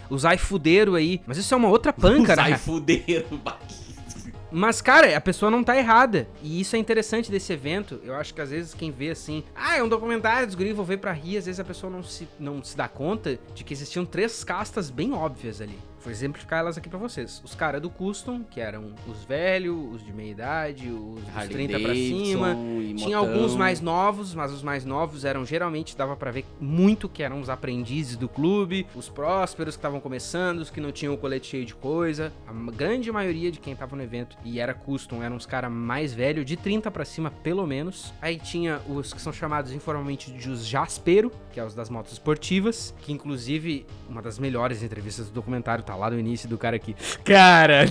A: os ai fudeiro aí, mas isso é uma outra panca,
B: né? Os
A: né?
B: ai fudeiro,
A: Mas, cara, a pessoa não tá errada. E isso é interessante desse evento. Eu acho que às vezes quem vê assim, é um documentário dos guris, vou ver pra rir, às vezes a pessoa não se dá conta de que existiam 3 castas bem óbvias ali. Vou exemplificar elas aqui pra vocês. Os caras do custom, que eram os velhos, os de meia idade, os dos 30 pra cima. Tinha alguns mais novos, mas os mais novos eram geralmente, dava pra ver muito que eram os aprendizes do clube, os prósperos que estavam começando, os que não tinham o colete cheio de coisa. A grande maioria de quem tava no evento e era custom eram os caras mais velhos, de 30 pra cima pelo menos. Aí tinha os que são chamados informalmente de os jaspero, que é os das motos esportivas, que inclusive uma das melhores entrevistas do documentário tá lá no início do cara aqui. Cara,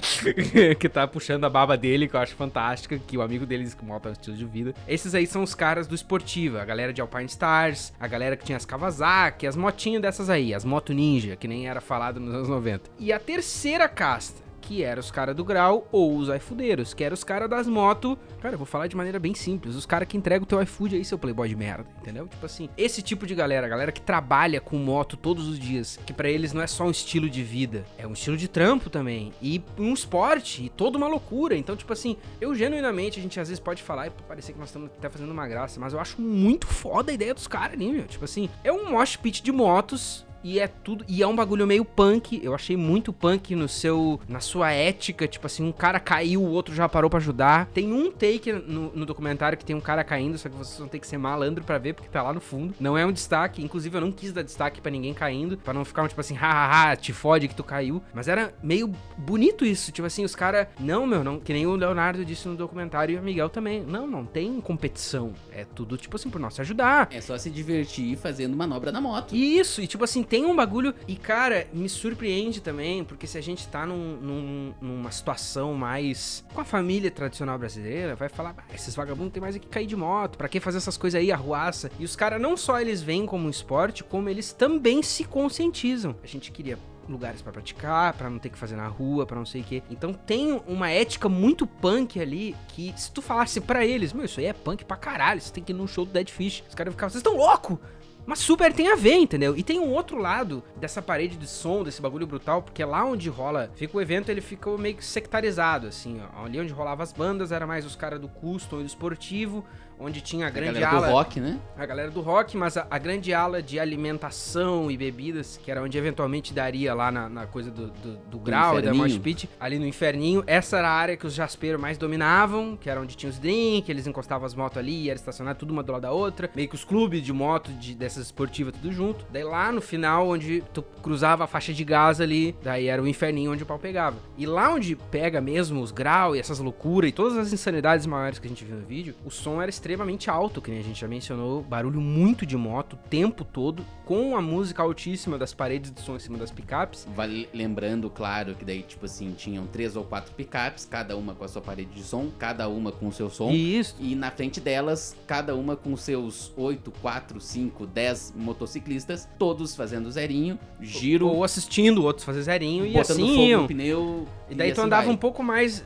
A: que tá puxando a baba dele, que eu acho fantástica, que o amigo deles que moto é um estilo de vida. Esses aí são os caras do Esportiva, a galera de Alpine Stars, a galera que tinha as Kawasaki, as motinhas dessas aí, as Moto Ninja, que nem era falado nos anos 90. E a terceira casta, que era os caras do grau ou os iFoodeiros, que era os caras das motos. Cara, eu vou falar de maneira bem simples, os caras que entregam o teu iFood aí, seu playboy de merda, entendeu? Tipo assim, esse tipo de galera, a galera que trabalha com moto todos os dias, que pra eles não é só um estilo de vida, é um estilo de trampo também, e um esporte, e toda uma loucura. Então, tipo assim, eu genuinamente, a gente às vezes pode falar e parecer que nós estamos até fazendo uma graça, mas eu acho muito foda a ideia dos caras ali, meu. Tipo assim, é um mosh pit de motos. E é tudo, e é um bagulho meio punk. Eu achei muito punk na sua ética. Tipo assim, um cara caiu, o outro já parou pra ajudar. Tem um take no documentário que tem um cara caindo, só que vocês vão ter que ser malandro pra ver, porque tá lá no fundo. Não é um destaque, inclusive eu não quis dar destaque pra ninguém caindo, pra não ficar um tipo assim, hahaha, te fode que tu caiu. Mas era meio bonito isso, tipo assim, os caras, não, que nem o Leonardo disse no documentário e o Miguel também. Não tem competição. É tudo tipo assim, por nós se ajudar.
B: É só se divertir fazendo manobra na moto.
A: Isso, e tipo assim, tem um bagulho. E cara, me surpreende também, porque se a gente tá numa situação mais com a família tradicional brasileira, vai falar, esses vagabundos tem mais aqui cair de moto, pra que fazer essas coisas aí, arruaça? E os caras não só eles veem como um esporte, como eles também se conscientizam. A gente queria lugares pra praticar, pra não ter que fazer na rua, pra não sei o que. Então tem uma ética muito punk ali, que se tu falasse pra eles, isso aí é punk pra caralho, você tem que ir num show do Dead Fish, os caras ficavam, vocês estão loucos? Mas super tem a ver, entendeu? E tem um outro lado dessa parede de som, desse bagulho brutal, porque lá onde rola, fica o evento, ele ficou meio que sectarizado, assim, ó. Ali onde rolava as bandas, era mais os caras do custom e do esportivo, onde tinha a grande ala...
B: do rock, né?
A: A galera do rock, mas a grande ala de alimentação e bebidas, que era onde eventualmente daria lá na coisa do grau e da mosh pit, ali no inferninho. Essa era a área que os jasperos mais dominavam, que era onde tinha os drinks, eles encostavam as motos ali e era estacionado tudo uma do lado da outra. Meio que os clubes de moto, dessas esportivas, tudo junto. Daí lá no final, onde tu cruzava a faixa de gás ali, daí era o inferninho onde o pau pegava. E lá onde pega mesmo os graus e essas loucuras e todas as insanidades maiores que a gente viu no vídeo, o som era extremamente alto, que nem a gente já mencionou, barulho muito de moto o tempo todo, com a música altíssima das paredes de som em cima das picapes.
B: Vale lembrando, claro, que daí, tipo assim, tinham 3 ou 4 picapes, cada uma com a sua parede de som, cada uma com o seu som.
A: Isso.
B: E na frente delas, cada uma com seus 8, 4, 5, 10 motociclistas, todos fazendo zerinho, giro.
A: Ou assistindo outros fazer zerinho e
B: botando
A: assim
B: fogo
A: iam.
B: no pneu.
A: E daí tu
B: assim
A: andava
B: vai.
A: um pouco mais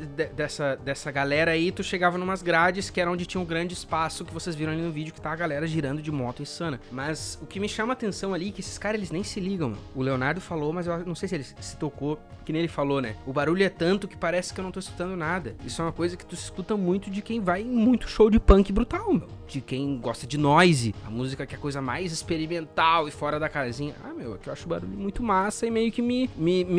A: dessa galera aí, tu chegava numas grades que era onde tinha um grande espaço que vocês viram ali no vídeo, que tá a galera girando de moto insana. Mas o que me chama a atenção ali é que esses caras, eles nem se ligam, mano. O Leonardo falou, mas eu não sei se ele se tocou, que nem ele falou, né? O barulho é tanto que parece que eu não tô escutando nada. Isso é uma coisa que tu se escuta muito de quem vai em muito show de punk brutal, meu. De quem gosta de noise, a música que é a coisa mais experimental e fora da casinha. É que eu acho o barulho muito massa e meio que me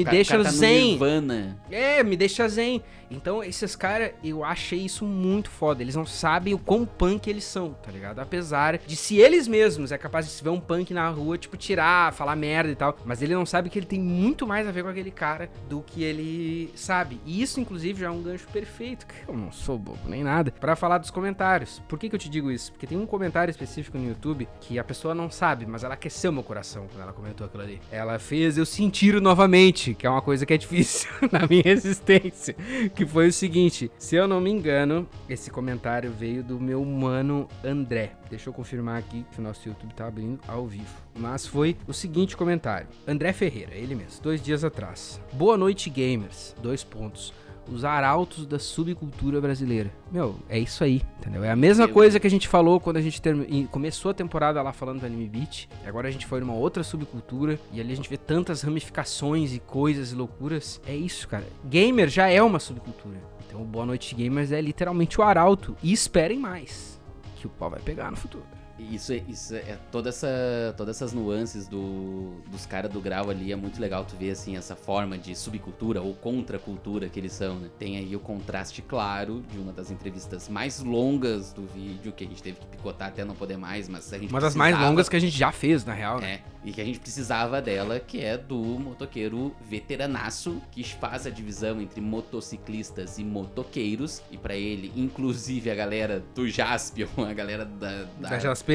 A: deixa
B: tá
A: zen.
B: Nirvana.
A: Me deixa zen. Então, esses caras, eu achei isso muito foda. Eles não sabem o quão punk eles são, tá ligado? Apesar de, se eles mesmos é capaz de se ver um punk na rua, tipo, tirar, falar merda e tal. Mas ele não sabe que ele tem muito mais a ver com aquele cara do que ele sabe. E isso, inclusive, já é um gancho perfeito, que eu não sou bobo nem nada, pra falar dos comentários. Por que eu te digo isso? Porque tem um comentário específico no YouTube que a pessoa não sabe, mas ela aqueceu meu coração quando ela comentou aquilo ali. Ela fez eu sentir novamente, que é uma coisa que é difícil na minha existência. Que foi o seguinte, se eu não me engano, esse comentário veio do meu mano André. Deixa eu confirmar aqui que o nosso YouTube tá abrindo ao vivo. Mas foi o seguinte comentário. André Ferreira, ele mesmo, 2 dias atrás. Boa noite, gamers. 2 pontos. os arautos da subcultura brasileira. Meu, é isso aí, entendeu? É a mesma coisa que a gente falou quando a gente começou a temporada lá falando do Anime Beat, e agora a gente foi numa outra subcultura, e ali a gente vê tantas ramificações e coisas e loucuras. É isso, cara. Gamer já é uma subcultura. Então o Boa Noite Gamers é literalmente o arauto. E esperem mais, que o pau vai pegar no futuro.
B: Isso é todas essas nuances dos caras do grau ali, é muito legal tu ver, assim, essa forma de subcultura ou contracultura que eles são, né? Tem aí o contraste claro de uma das entrevistas mais longas do vídeo, que a gente teve que picotar até não poder mais, mas a gente
A: Uma das mais longas que a gente já fez, na real, né?
B: E que a gente precisava dela, que é do motoqueiro veteranaço, que faz a divisão entre motociclistas e motoqueiros, e pra ele, inclusive a galera do Jaspion, a galera
A: Da Jaspeira.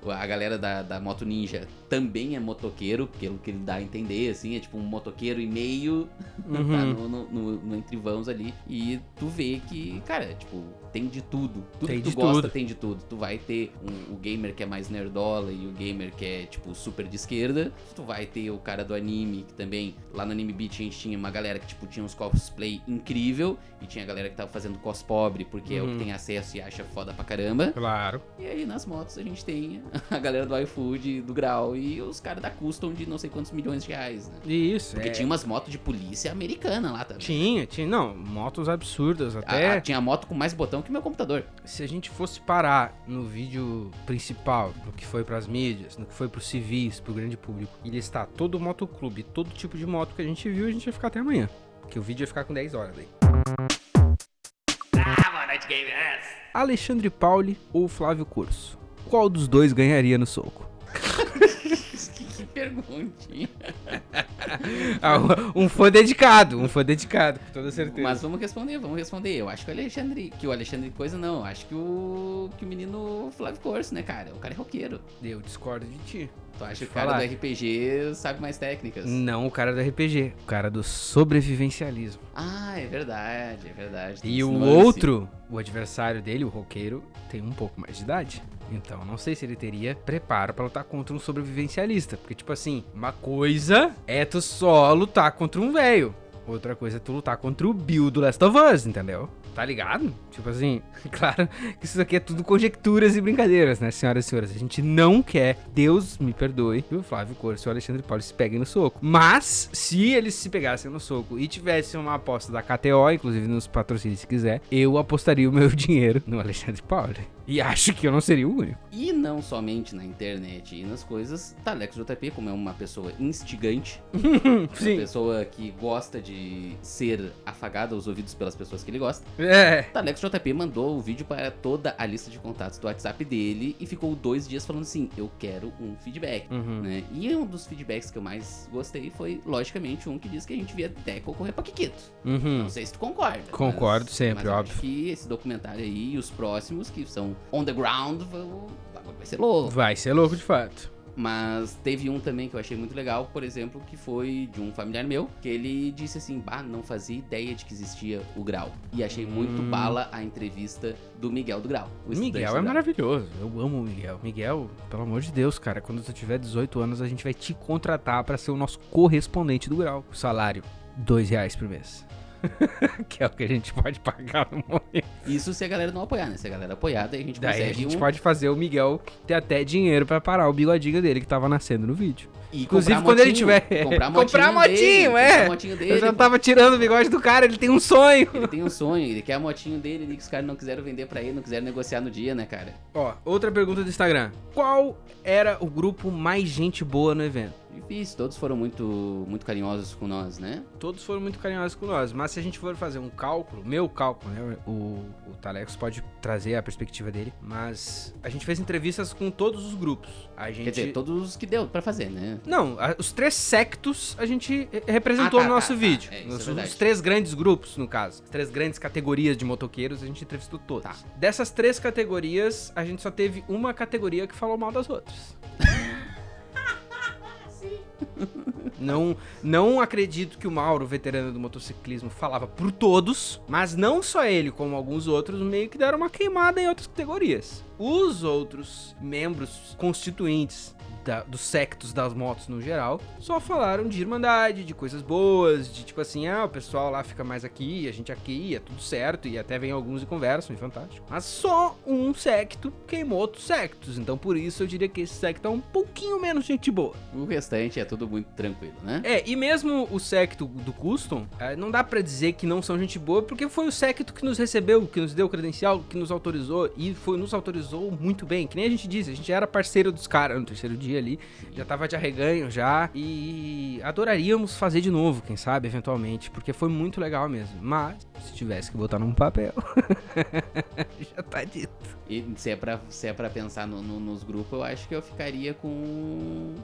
B: A galera da Moto Ninja também é motoqueiro, pelo que ele dá a entender, assim, é tipo um motoqueiro e meio, tá no entre vãos ali. E tu vê que, cara, tipo, tem de tudo. Tudo que tu gosta tem de tudo. Tu vai ter o gamer que é mais nerdola e o gamer que é, tipo, super de esquerda. Tu vai ter o cara do anime, que também, lá no Anime Beat, a gente tinha uma galera que, tipo, tinha uns cosplay incrível. E tinha a galera que tava fazendo cos pobre, porque é o que tem acesso e acha foda pra caramba.
A: Claro.
B: E aí, nas motos, a gente tem a galera do iFood, do Grau e os caras da Custom de não sei quantos milhões de reais, né?
A: Isso,
B: Porque tinha umas motos de polícia americana lá também.
A: Tinha, não, motos absurdas até.
B: Tinha moto com mais botão que meu computador.
A: Se a gente fosse parar no vídeo principal, no que foi pras mídias, no que foi pros civis, pro grande público, e listar todo o motoclube, todo tipo de moto que a gente viu, a gente ia ficar até amanhã. Porque o vídeo ia ficar com 10 horas aí.
B: Boa noite, gamers!
A: Alexandre Pauli ou Flávio Corso? Qual dos dois ganharia no soco?
B: Que perguntinha.
A: Um fã dedicado, com toda certeza.
B: Mas vamos responder. Eu acho que o Alexandre coisa não. Eu acho que o menino Flávio Corso, né, cara? O cara é roqueiro.
A: Eu discordo de ti.
B: Tu acha que o cara do RPG sabe mais técnicas?
A: Não, o cara do RPG. O cara do sobrevivencialismo.
B: Ah, é verdade.
A: E o outro, o adversário dele, o roqueiro, tem um pouco mais de idade. Então, não sei se ele teria preparo pra lutar contra um sobrevivencialista. Porque, tipo assim, uma coisa é tu só lutar contra um velho. Outra coisa é tu lutar contra o Bill do Last of Us, entendeu? Tá ligado? Tipo assim, claro que isso aqui é tudo conjecturas e brincadeiras, né, senhoras e senhores? A gente não quer, Deus me perdoe, que o Flávio Corso e o Alexandre Pauli se peguem no soco. Mas, se eles se pegassem no soco e tivessem uma aposta da KTO, inclusive nos patrocínios se quiser, eu apostaria o meu dinheiro no Alexandre Pauli. E acho que eu não seria o único.
B: E não somente na internet e nas coisas, Talex JP, como é uma pessoa instigante, uma pessoa que gosta de ser afagada aos ouvidos pelas pessoas que ele gosta, Talex JP mandou o vídeo para toda a lista de contatos do WhatsApp dele e ficou 2 dias falando assim, eu quero um feedback, né? E um dos feedbacks que eu mais gostei foi, logicamente, um que diz que a gente via até concorrer pra Kikito. Não sei se tu concorda.
A: Concordo sempre,
B: mas
A: óbvio.
B: Acho que esse documentário aí e os próximos, que são on the ground, vai ser louco.
A: Vai ser louco de fato.
B: Mas teve um também que eu achei muito legal, por exemplo, que foi de um familiar meu, que ele disse assim, não fazia ideia de que existia o Grau. E achei muito bala a entrevista do Miguel do Grau.
A: O Miguel é maravilhoso, eu amo o Miguel. Miguel, pelo amor de Deus, cara, quando tu tiver 18 anos, a gente vai te contratar pra ser o nosso correspondente do Grau. O salário, R$2 por mês. Que é o que a gente pode pagar no momento.
B: Isso se a galera não apoiar, né? Se a galera apoiar, daí a gente consegue.
A: Daí a gente pode fazer o Miguel ter até dinheiro pra parar o bigodinho dele que tava nascendo no vídeo.
B: E
A: inclusive quando ele tiver. Comprar motinho, dele. Eu já tava tirando o bigode do cara, ele tem um sonho.
B: Ele quer a motinho dele, que os caras não quiseram vender pra ele, não quiseram negociar no dia, né, cara?
A: Ó, outra pergunta do Instagram. Qual era o grupo mais gente boa no evento?
B: Difícil, todos foram muito carinhosos com nós, né?
A: Todos foram muito carinhosos com nós, mas se a gente for fazer um cálculo, meu cálculo, né? O Talex pode trazer a perspectiva dele, mas a gente fez entrevistas com todos os grupos.
B: Quer dizer, todos os que deu pra fazer, né?
A: Não, os 3 sectos a gente representou no nosso vídeo. Os 3 grandes grupos, no caso. As 3 grandes categorias de motoqueiros, a gente entrevistou todas. Dessas 3 categorias, a gente só teve uma categoria que falou mal das outras. Não acredito que o Mauro, veterano do motociclismo, falava por todos, mas não só ele, como alguns outros, meio que deram uma queimada em outras categorias. Os outros membros constituintes dos sectos das motos no geral, só falaram de irmandade, de coisas boas, de tipo assim, o pessoal lá fica mais aqui, a gente aqui, é tudo certo, e até vem alguns e conversam, e fantástico. Mas só um secto queimou outros sectos, então por isso eu diria que esse secto é um pouquinho menos gente boa.
B: O restante é tudo muito tranquilo, né?
A: E mesmo o secto do Custom, não dá pra dizer que não são gente boa, porque foi o secto que nos recebeu, que nos deu o credencial, que nos autorizou, e nos autorizou muito bem, que nem a gente disse, a gente era parceiro dos caras no terceiro dia ali, já tava de arreganho já, e adoraríamos fazer de novo, quem sabe, eventualmente, porque foi muito legal mesmo, mas se tivesse que botar num papel, já tá dito.
B: E se é pra pensar nos grupos, eu acho que eu ficaria com...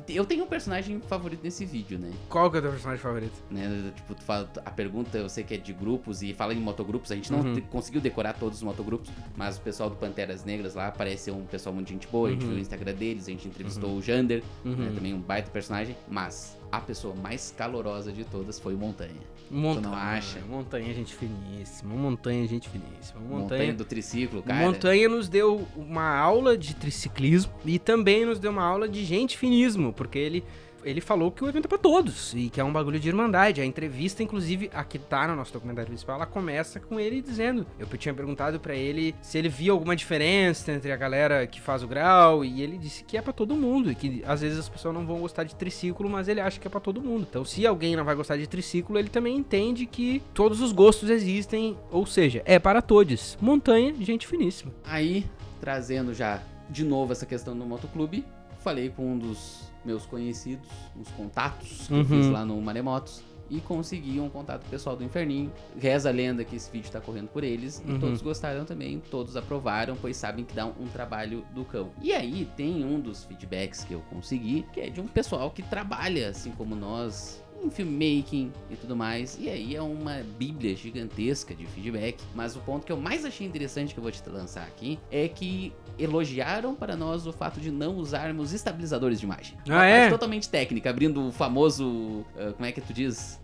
B: Eu tenho um personagem favorito nesse vídeo, né?
A: Qual que é o teu personagem favorito?
B: Né? Tipo, tu fala, a pergunta eu sei que é de grupos e fala em motogrupos, a gente não conseguiu decorar todos os motogrupos, mas o pessoal do Panteras Negras lá parece ser um pessoal muito gente boa, a gente viu o Instagram deles, a gente entrevistou o Jander, né, também um baita personagem, mas a pessoa mais calorosa de todas foi o Montanha. Tu não acha?
A: Montanha, gente finíssima.
B: Montanha do triciclo, cara.
A: Montanha nos deu uma aula de triciclismo e também nos deu uma aula de gente finismo, porque ele falou que o evento é pra todos e que é um bagulho de irmandade. A entrevista, inclusive, a que tá no nosso documentário principal, ela começa com ele dizendo... Eu tinha perguntado pra ele se ele via alguma diferença entre a galera que faz o grau, e ele disse que é pra todo mundo, e que às vezes as pessoas não vão gostar de triciclo, mas ele acha que é pra todo mundo. Então, se alguém não vai gostar de triciclo, ele também entende que todos os gostos existem, ou seja, é para todos. Montanha, gente finíssima.
B: Aí, trazendo já de novo essa questão do motoclube, falei com um dos meus conhecidos, uns contatos que eu fiz lá no Maremotos, e consegui um contato pessoal do Inferninho. Reza a lenda que esse vídeo tá correndo por eles, e todos gostaram também, todos aprovaram, pois sabem que dá um trabalho do cão. E aí tem um dos feedbacks que eu consegui, que é de um pessoal que trabalha, assim como nós, em filmmaking e tudo mais, e aí é uma bíblia gigantesca de feedback, mas o ponto que eu mais achei interessante que eu vou te lançar aqui é que elogiaram para nós o fato de não usarmos estabilizadores de imagem. Uma parte totalmente técnica, abrindo o famoso, como é que tu diz?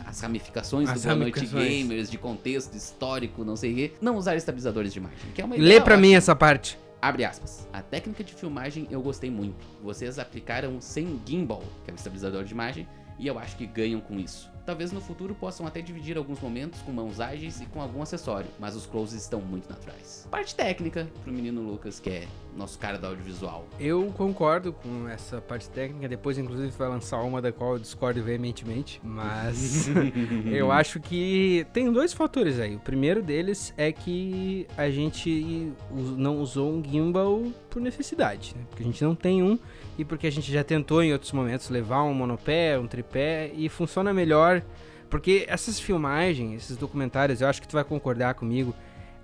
B: As ramificações do Boa Noite Gamers, de contexto histórico, não sei o quê. Não usar estabilizadores de imagem, que é uma ideia.
A: Lê pra mim essa parte.
B: Abre aspas. A técnica de filmagem eu gostei muito. Vocês aplicaram sem gimbal, que é o estabilizador de imagem, e eu acho que ganham com isso. Talvez no futuro possam até dividir alguns momentos com mãos ágeis e com algum acessório, mas os closes estão muito naturais. Parte técnica pro menino Lucas, que é nosso cara do audiovisual.
A: Eu concordo com essa parte técnica, depois inclusive vai lançar uma da qual eu discordo veementemente, mas eu acho que tem dois fatores aí. O primeiro deles é que a gente não usou um gimbal por necessidade, né? Porque a gente não tem um, e porque a gente já tentou em outros momentos levar um monopé, um tripé, e funciona melhor, porque essas filmagens, esses documentários, eu acho que tu vai concordar comigo,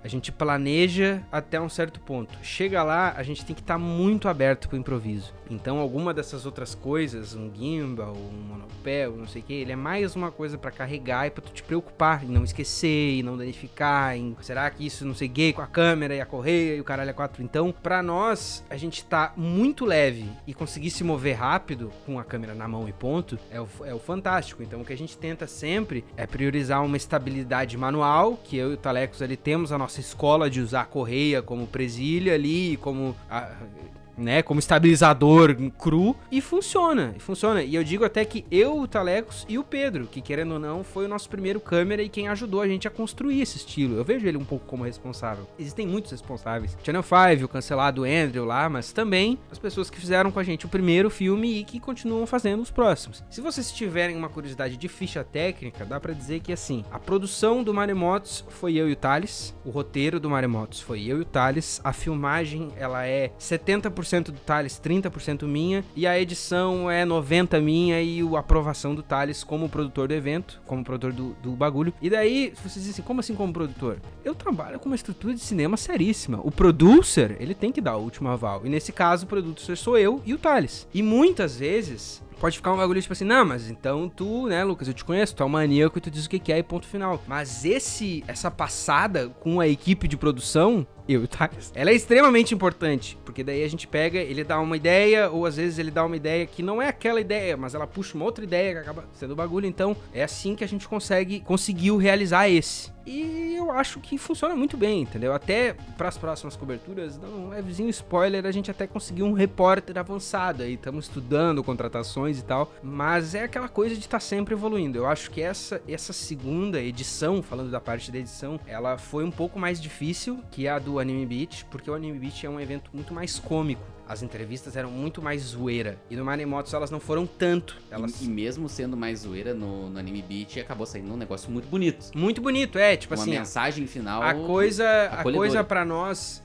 A: a gente planeja até um certo ponto. Chega lá, a gente tem que estar muito aberto pro improviso. Então, alguma dessas outras coisas, um gimbal, um monopé, não sei o que, ele é mais uma coisa pra carregar e pra tu te preocupar em não esquecer, em não danificar, em será que isso não sei gay com a câmera e a correia e o caralho a 4. Então, pra nós, a gente tá muito leve e conseguir se mover rápido com a câmera na mão e ponto, é o fantástico. Então, o que a gente tenta sempre é priorizar uma estabilidade manual, que eu e o Talecos ali temos a nossa escola de usar a correia como presilha ali, como como estabilizador cru, e funciona. E eu digo até que eu, o Talecos e o Pedro, que querendo ou não, foi o nosso primeiro câmera e quem ajudou a gente a construir esse estilo. Eu vejo ele um pouco como responsável. Existem muitos responsáveis. Channel 5, o cancelado Andrew lá, mas também as pessoas que fizeram com a gente o primeiro filme e que continuam fazendo os próximos. Se vocês tiverem uma curiosidade de ficha técnica, dá pra dizer que assim, a produção do Maremotos foi eu e o Thales, o roteiro do Maremotos foi eu e o Thales, a filmagem ela é 70% do Thales, 30% minha, e a edição é 90% minha e a aprovação do Thales como produtor do evento, como produtor do bagulho. E daí, vocês dizem assim, como assim como produtor? Eu trabalho com uma estrutura de cinema seríssima. O producer, ele tem que dar o último aval. E nesse caso, o producer sou eu e o Thales. E muitas vezes, pode ficar um bagulho tipo assim, não, mas então tu, né, Lucas, eu te conheço, tu é um maníaco e tu diz o que é e ponto final. Mas essa passada com a equipe de produção, eu e o Thales, ela é extremamente importante, porque daí a gente pega, ele dá uma ideia, ou às vezes ele dá uma ideia que não é aquela ideia, mas ela puxa uma outra ideia que acaba sendo o bagulho, então é assim que a gente conseguiu realizar esse. E eu acho que funciona muito bem, entendeu? Até pras próximas coberturas, não é vizinho spoiler, a gente até conseguiu um repórter avançado aí, estamos estudando contratações e tal, mas é aquela coisa de estar sempre evoluindo. Eu acho que essa segunda edição, falando da parte da edição, ela foi um pouco mais difícil que a do Anime Beat, porque o Anime Beat é um evento muito mais cômico. As entrevistas eram muito mais zoeira. E no Maremotos elas não foram tanto.
B: E mesmo sendo mais zoeira no Anime Beat, acabou saindo um negócio muito bonito.
A: Muito bonito, tipo assim...
B: Uma mensagem final...
A: A coisa pra nós,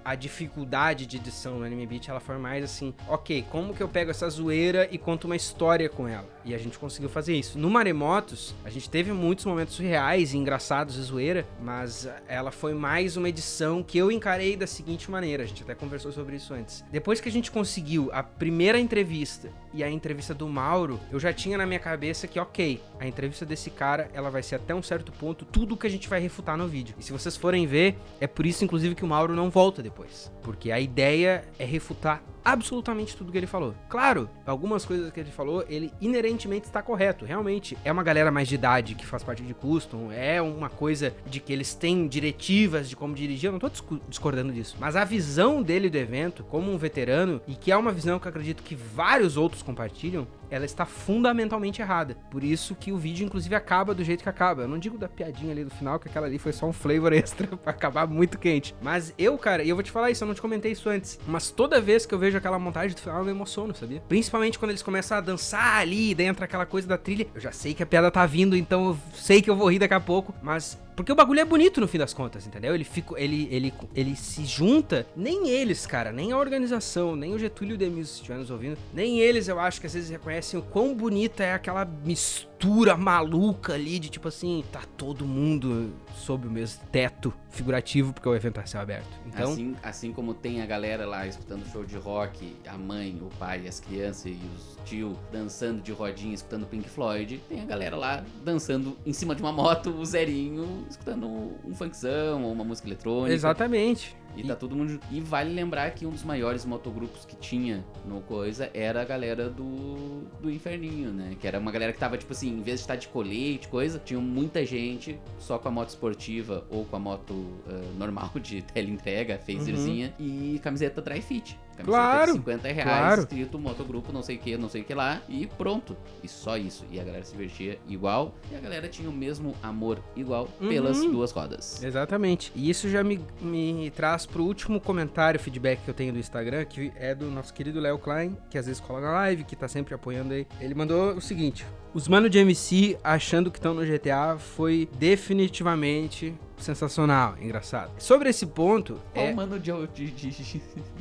A: a dificuldade de edição no Anime Beat, ela foi mais assim... Ok, como que eu pego essa zoeira e conto uma história com ela? E a gente conseguiu fazer isso. No Maremotos, a gente teve muitos momentos reais e engraçados de zoeira, mas ela foi mais uma edição que eu encarei da seguinte maneira. A gente até conversou sobre isso antes. Depois que a gente conseguiu a primeira entrevista e a entrevista do Mauro, eu já tinha na minha cabeça que, ok, a entrevista desse cara, ela vai ser até um certo ponto tudo que a gente vai refutar no vídeo. E se vocês forem ver, é por isso, inclusive, que o Mauro não volta depois. Porque a ideia é refutar absolutamente tudo que ele falou. Claro, algumas coisas que ele falou, ele inerentemente está correto. Realmente, é uma galera mais de idade que faz parte de custom, é uma coisa de que eles têm diretivas de como dirigir, eu não tô discordando disso. Mas a visão dele do evento, como um veterano, e que é uma visão que eu acredito que vários outros compartilham, ela está fundamentalmente errada. Por isso que o vídeo, inclusive, acaba do jeito que acaba. Eu não digo da piadinha ali do final, que aquela ali foi só um flavor extra pra acabar muito quente. Mas eu, cara, e eu vou te falar isso, eu não te comentei isso antes, mas toda vez que eu vejo aquela montagem do final, eu me emociono, sabia? Principalmente quando eles começam a dançar ali, daí entra aquela coisa da trilha. Eu já sei que a piada tá vindo, então eu sei que eu vou rir daqui a pouco, mas... Porque o bagulho é bonito no fim das contas, entendeu? Ele se junta, nem eles, cara, nem a organização, nem o Getúlio Demil, se estiver nos ouvindo, nem eles, eu acho que às vezes reconhecem o quão bonita é aquela mistura maluca ali, de tipo assim, tá todo mundo sob o mesmo teto figurativo, porque o evento tá a céu aberto. Então,
B: assim como tem a galera lá escutando show de rock, a mãe, o pai, as crianças e os tio dançando de rodinha, escutando Pink Floyd, tem a galera lá dançando em cima de uma moto, o zerinho, escutando um funkzão ou uma música eletrônica.
A: Exatamente.
B: E tá todo mundo junto. E vale lembrar que um dos maiores motogrupos que tinha no coisa era a galera do Inferninho, né? Que era uma galera que tava, tipo assim, em vez de estar de colete, coisa, tinha muita gente só com a moto esportiva ou com a moto normal de teleentrega, phaserzinha, e camiseta dry fit. Camiseta
A: claro,
B: de 50 reais,
A: claro.
B: Escrito motogrupo, não sei o que lá, e pronto. E só isso. E a galera se divertia igual, e a galera tinha o mesmo amor igual pelas duas rodas.
A: Exatamente. E isso já me traz pro último comentário, feedback que eu tenho do Instagram, que é do nosso querido Léo Klein, que às vezes cola na live, que tá sempre apoiando aí. Ele mandou o seguinte: os manos de MC achando que estão no GTA foi definitivamente sensacional, engraçado. Sobre esse ponto...
B: Qual mano de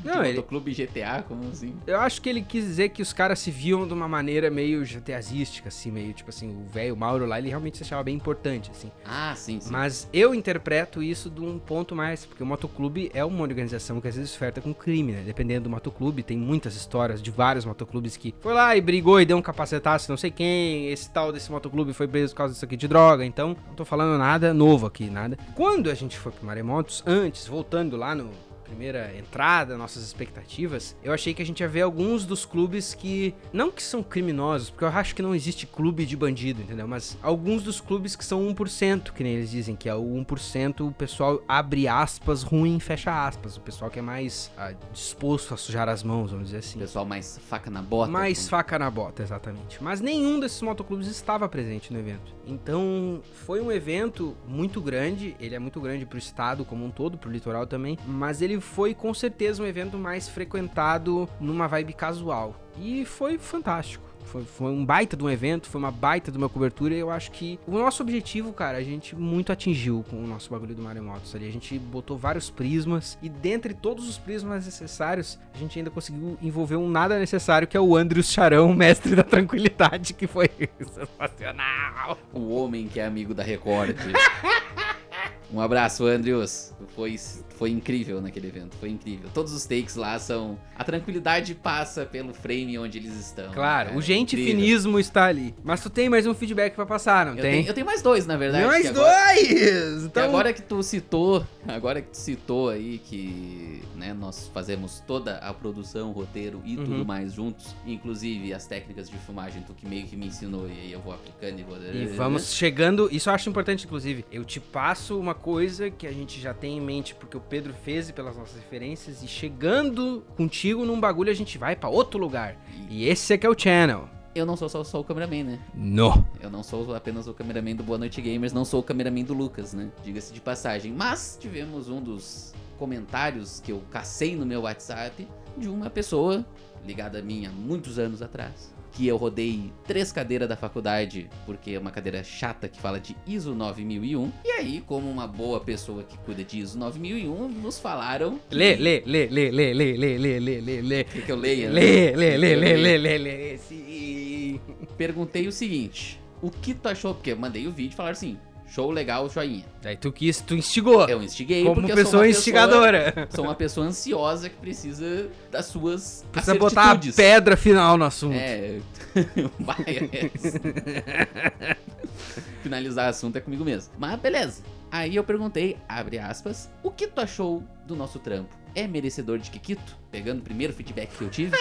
B: motoclube GTA, como assim?
A: Eu acho que ele quis dizer que os caras se viam de uma maneira meio GTAzística, assim, meio tipo assim, o velho Mauro lá, ele realmente se achava bem importante, assim.
B: Ah, sim.
A: Mas eu interpreto isso de um ponto mais, porque o motoclube é uma organização que às vezes oferta com crime, né? Dependendo do motoclube, tem muitas histórias de vários motoclubes que foi lá e brigou e deu um capacetaço, não sei quem, esse tal desse motoclube foi preso por causa disso aqui de droga, então não tô falando nada novo aqui, nada. Quando a gente foi pro Maremotos, antes, voltando lá no primeira entrada, nossas expectativas, eu achei que a gente ia ver alguns dos clubes que, não que são criminosos, porque eu acho que não existe clube de bandido, entendeu? Mas alguns dos clubes que são 1%, que nem eles dizem, que é o 1%, o pessoal abre aspas, ruim, fecha aspas, o pessoal que é mais disposto a sujar as mãos, vamos dizer assim.
B: O pessoal mais faca na bota.
A: Mais faca na bota, exatamente. Mas nenhum desses motoclubes estava presente no evento. Então, foi um evento muito grande, ele é muito grande pro estado como um todo, pro litoral também, mas ele foi com certeza um evento mais frequentado numa vibe casual. E foi fantástico. Foi um baita de um evento, foi uma baita de uma cobertura, e eu acho que o nosso objetivo, cara, a gente muito atingiu com o nosso bagulho do Maremotos ali. A gente botou vários prismas, e dentre todos os prismas necessários, a gente ainda conseguiu envolver um nada necessário, que é o Andrius Charão, mestre da tranquilidade, que foi sensacional.
B: O homem que é amigo da Record. Um abraço, Andrius. foi incrível naquele evento, foi incrível. Todos os takes lá são... A tranquilidade passa pelo frame onde eles estão.
A: Claro,
B: cara,
A: o gente
B: incrível.
A: finismo está ali. Mas tu tem mais um feedback pra passar, não tem?
B: Eu tenho mais 2, na verdade.
A: Mais
B: que agora-
A: dois!
B: que
A: Então,
B: agora que tu citou aí que, né, nós fazemos toda a produção, o roteiro e tudo mais juntos, inclusive as técnicas de filmagem, tu que meio que me ensinou, e aí eu vou aplicando e vou...
A: E vamos chegando, isso eu acho importante, inclusive. Eu te passo uma coisa que a gente já tem em mente, porque o Pedro fez e pelas nossas referências, e chegando contigo num bagulho, a gente vai pra outro lugar. E esse é que é o channel.
B: Eu não sou só o cameraman, né?
A: No.
B: Eu não sou apenas o cameraman do Boa Noite Gamers, não sou o cameraman do Lucas, né? Diga-se de passagem. Mas tivemos um dos comentários que eu cacei no meu WhatsApp de uma pessoa ligada a mim há muitos anos atrás. Que eu rodei 3 cadeiras da faculdade, porque é uma cadeira chata que fala de ISO 9001. E aí, como uma boa pessoa que cuida de ISO 9001, nos falaram... que-
A: Lê.
B: Quer que eu leia? né?
A: Lê. Sim.
B: Perguntei o seguinte: o que tu achou? Porque eu mandei o vídeo e falaram assim: show legal, joinha.
A: Daí tu instigou.
B: Eu instiguei
A: Como
B: porque
A: pessoa instigadora.
B: Sou uma pessoa ansiosa que precisa das suas
A: Precisa botar a
B: acertitudes.
A: pedra final no assunto.
B: É. Finalizar o assunto é comigo mesmo. Mas beleza. Aí eu perguntei, abre aspas, o que tu achou do nosso trampo? É merecedor de Kikito? Pegando o primeiro feedback que eu tive.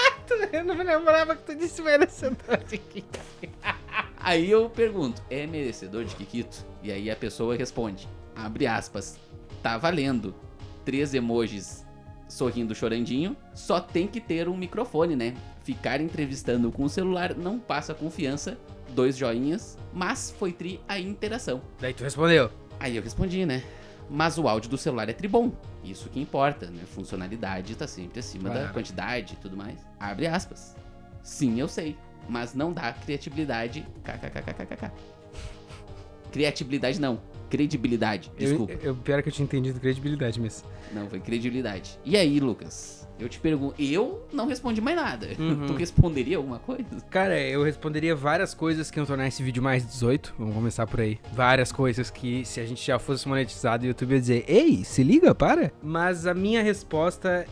A: Eu não me lembrava que tu disse merecedor de Kikito.
B: Aí eu pergunto, é merecedor de Kikito? E aí a pessoa responde, abre aspas, tá valendo. 3 emojis sorrindo chorandinho, só tem que ter um microfone, né? Ficar entrevistando com o celular não passa confiança, 2 joinhas, mas foi tri a interação.
A: Daí tu respondeu.
B: Aí eu respondi, né? Mas o áudio do celular é tribom. Isso que importa, né? Funcionalidade tá sempre acima da
A: Claro.
B: quantidade e tudo mais. Abre aspas. Sim, eu sei. Mas não dá criatividade. KKKKKK. Criatividade não. Credibilidade. Desculpa.
A: Pior que eu tinha entendido credibilidade mesmo.
B: Não, foi credibilidade. E aí, Lucas? Eu te pergunto. Eu não respondi mais nada.
A: Uhum.
B: Tu responderia alguma coisa?
A: Cara, eu responderia várias coisas que iam tornar esse vídeo mais 18. Vamos começar por aí. Várias coisas que, se a gente já fosse monetizado, o YouTube ia dizer: ei, se liga, para. Mas a minha resposta,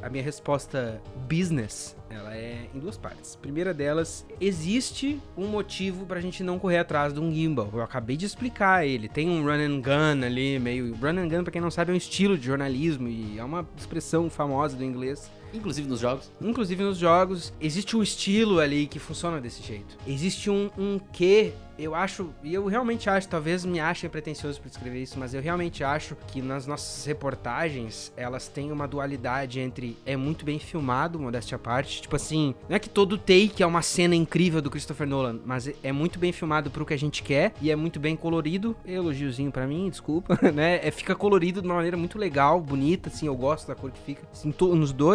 A: a minha resposta business, ela é em 2 partes. Primeira delas, existe um motivo pra gente não correr atrás de um gimbal. Eu acabei de explicar ele. Tem um run and gun ali, meio... Run and gun, pra quem não sabe, é um estilo de jornalismo e é uma expressão famosa do inglês.
B: Inclusive nos jogos.
A: Inclusive nos jogos, existe um estilo ali que funciona desse jeito. Existe um quê, eu acho, e eu realmente acho, talvez me achem pretencioso por escrever isso, mas eu realmente acho que nas nossas reportagens, elas têm uma dualidade entre é muito bem filmado, modéstia à parte, tipo assim, não é que todo take é uma cena incrível do Christopher Nolan, mas é muito bem filmado pro que a gente quer, e é muito bem colorido, elogiozinho pra mim, desculpa, né, fica colorido de uma maneira muito legal, bonita, assim, eu gosto da cor que fica, assim,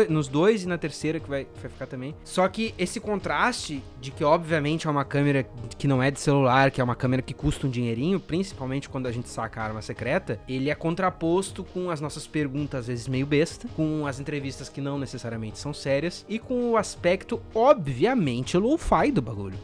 A: nos dois e na terceira que vai ficar também. Só que esse contraste de que obviamente é uma câmera que não é de celular, que é uma câmera que custa um dinheirinho, principalmente quando a gente saca a arma secreta, ele é contraposto com as nossas perguntas às vezes meio besta, com as entrevistas que não necessariamente são sérias e com o aspecto obviamente low-fi do bagulho.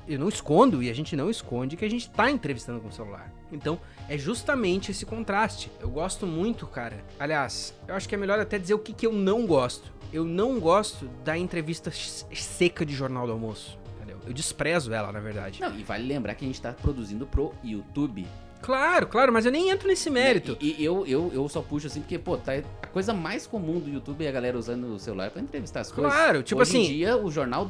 A: Eu não escondo e a gente não esconde que a gente tá entrevistando com o celular. Então, é justamente esse contraste. Eu gosto muito, cara. Aliás, eu acho que é melhor até dizer o que eu não gosto. Eu não gosto da entrevista seca de Jornal do Almoço. Entendeu? Eu desprezo ela, na verdade.
B: Não, e vale lembrar que a gente tá produzindo pro YouTube.
A: Claro, mas eu nem entro nesse mérito.
B: E eu só puxo assim porque, pô, tá a coisa mais comum do YouTube é a galera usando o celular pra entrevistar as coisas.
A: Claro, tipo
B: Hoje
A: assim...
B: em dia, o Jornal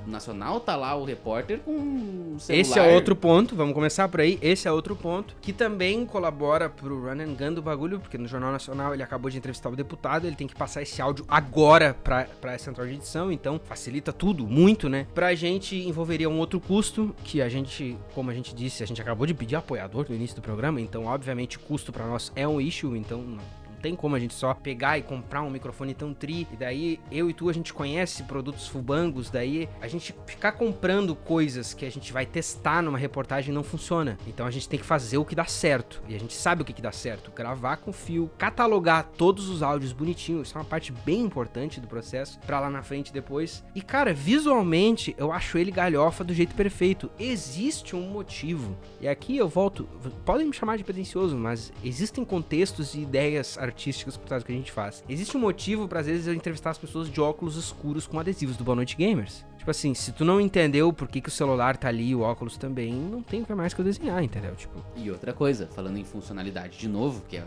B: Nacional tá lá, o repórter com um celular.
A: Esse é outro ponto, vamos começar por aí. Esse é outro ponto, que também colabora pro run and gun do bagulho, porque no Jornal Nacional ele acabou de entrevistar o deputado, ele tem que passar esse áudio agora pra central de edição, então facilita tudo, muito, né? Pra gente envolveria um outro custo, que a gente, como a gente disse, a gente acabou de pedir apoiador no início do programa, então obviamente custo pra nós é um issue, então não tem como a gente só pegar e comprar um microfone tão tri, e daí eu e tu, a gente conhece produtos fubangos, daí a gente ficar comprando coisas que a gente vai testar numa reportagem não funciona. Então a gente tem que fazer o que dá certo, e a gente sabe o que dá certo, gravar com fio, catalogar todos os áudios bonitinhos, isso é uma parte bem importante do processo, pra lá na frente depois. E cara, visualmente eu acho ele galhofa do jeito perfeito. Existe um motivo, e aqui eu volto, podem me chamar de pretencioso, mas existem contextos e ideias artísticas por trás do que a gente faz. Existe um motivo pra às vezes eu entrevistar as pessoas de óculos escuros com adesivos do Boa Noite Gamers. Tipo assim, se tu não entendeu por que o celular tá ali e o óculos também, não tem mais que eu desenhar, entendeu? Tipo...
B: E outra coisa, falando em funcionalidade de novo, que é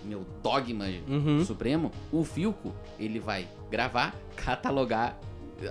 B: meu dogma supremo, o Filco, ele vai gravar, catalogar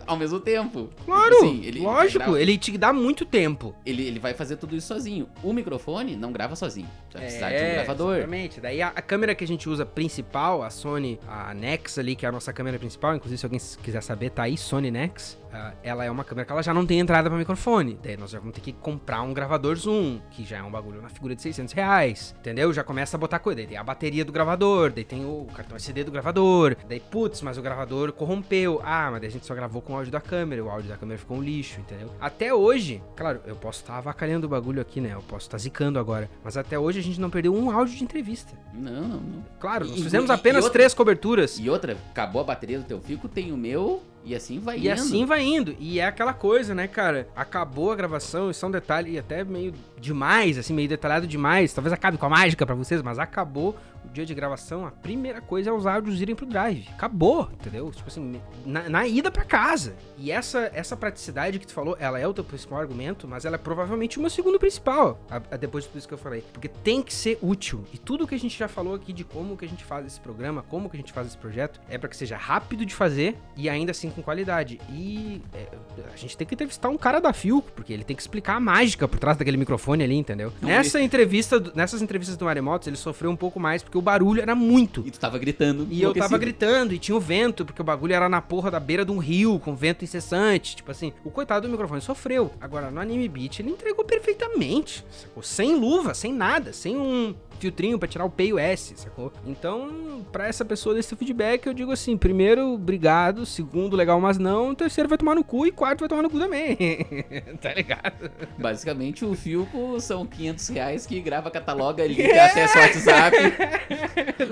B: ao mesmo tempo.
A: Claro,
B: assim,
A: lógico, ele te dá muito tempo.
B: Ele vai fazer tudo isso sozinho. O microfone não grava sozinho. Você vai precisar de um gravador.
A: Exatamente. Daí a câmera que a gente usa principal, a Sony, a Nex ali, que é a nossa câmera principal, inclusive se alguém quiser saber, tá aí, Sony Nex. Ela é uma câmera que ela já não tem entrada pra microfone. Daí nós já vamos ter que comprar um gravador Zoom, que já é um bagulho na figura de R$600. Entendeu? Já começa a botar coisa. Daí tem a bateria do gravador, daí tem o cartão SD do gravador. Daí, putz, mas o gravador corrompeu. Mas daí a gente só gravou com o áudio da câmera. O áudio da câmera ficou um lixo, entendeu? Até hoje, claro, eu posso estar avacalhando o bagulho aqui, né? Eu posso estar zicando agora. Mas até hoje a gente não perdeu um áudio de entrevista.
B: Não.
A: Claro, nós fizemos apenas 3 coberturas.
B: E outra, acabou a bateria do teu Fico, tem o meu... E assim vai indo.
A: E assim vai indo. E é aquela coisa, né, cara? Acabou a gravação, isso é um detalhe até meio demais, assim, meio detalhado demais. Talvez acabe com a mágica pra vocês, mas acabou o dia de gravação. A primeira coisa é os áudios irem pro Drive. Acabou, entendeu? Tipo assim, na ida pra casa. E essa praticidade que tu falou, ela é o teu principal argumento, mas ela é provavelmente o meu segundo principal, depois de tudo isso que eu falei. Porque tem que ser útil. E tudo que a gente já falou aqui de como que a gente faz esse programa, como que a gente faz esse projeto, é pra que seja rápido de fazer e ainda assim com qualidade. E a gente tem que entrevistar um cara da Filco, porque ele tem que explicar a mágica por trás daquele microfone ali, entendeu? Nessas entrevistas do Maremotos, ele sofreu um pouco mais, porque o barulho era muito.
B: E tu tava gritando.
A: E eu tava gritando, e tinha o vento, porque o bagulho era na porra da beira de um rio, com vento incessante. Tipo assim, o coitado do microfone sofreu. Agora, no Anime Beat, ele entregou perfeitamente, sacou? Sem luva, sem nada, sem um filtrinho pra tirar o P e o S, sacou? Então, pra essa pessoa desse feedback, eu digo assim, primeiro, obrigado, segundo, legal, mas não, terceiro vai tomar no cu e quarto vai tomar no cu também, tá ligado?
B: Basicamente, o Filco são R$500 que grava, cataloga, ele tem acesso ao WhatsApp,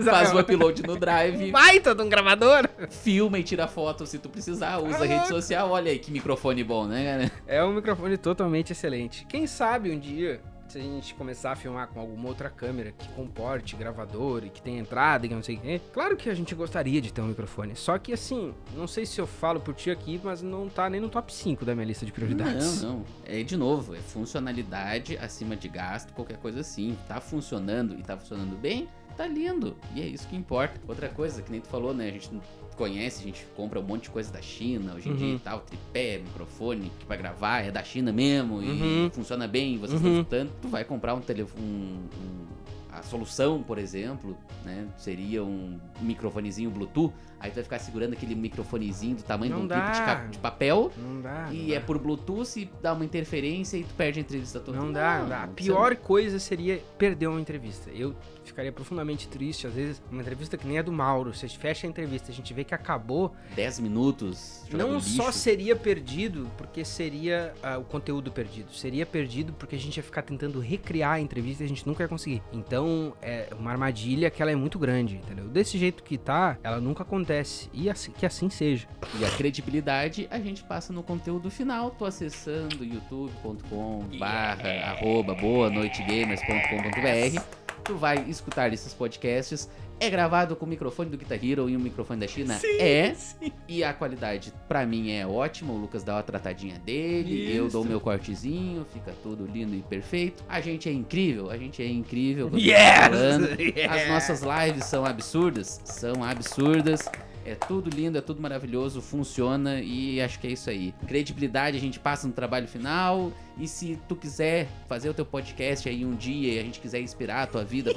B: faz o upload no Drive,
A: baita de um gravador,
B: filma e tira foto se tu precisar, usa a rede social, olha aí que microfone bom, né, cara?
A: É um microfone totalmente excelente. Quem sabe um dia, se a gente começar a filmar com alguma outra câmera que comporte gravador e que tenha entrada e que não sei o que, claro que a gente gostaria de ter um microfone, só que assim, não sei se eu falo por ti aqui, mas não tá nem no top 5 da minha lista de prioridades.
B: Não, é de novo, é funcionalidade acima de gasto, qualquer coisa assim, tá funcionando e tá funcionando bem, tá lindo, e é isso que importa. Outra coisa, que nem tu falou, né, a gente conhece, a gente compra um monte de coisa da China hoje em dia e tal, tripé, microfone, que pra gravar é da China mesmo e funciona bem, vocês estão escutando, tu vai comprar um telefone, a solução, por exemplo, né, seria um microfonezinho Bluetooth, aí tu vai ficar segurando aquele microfonezinho do tamanho de um clipe de papel, e é por Bluetooth, se dá uma interferência e tu perde a entrevista toda.
A: Não dá. A pior coisa seria perder uma entrevista. Eu ficaria profundamente triste, às vezes, uma entrevista que nem a do Mauro, você fecha a entrevista, a gente vê que acabou...
B: 10 minutos,
A: não só seria perdido, porque seria o conteúdo perdido, seria perdido porque a gente ia ficar tentando recriar a entrevista e a gente nunca ia conseguir. Então, é uma armadilha que ela é muito grande, entendeu? Desse jeito que tá, ela nunca acontece, e que assim seja.
B: E a credibilidade a gente passa no conteúdo final, tô acessando youtube.com/boanoitegamers.com.br. Tu vai escutar esses podcasts. É gravado com o microfone do Guitar Hero e um microfone da China? Sim. E a qualidade, pra mim, é ótima. O Lucas dá uma tratadinha dele, eu dou o meu cortezinho, fica tudo lindo e perfeito. A gente é incrível. As nossas lives são absurdas. É tudo lindo, é tudo maravilhoso, funciona e acho que é isso aí. Credibilidade a gente passa no trabalho final E se tu quiser fazer o teu podcast aí um dia e a gente quiser inspirar a tua vida,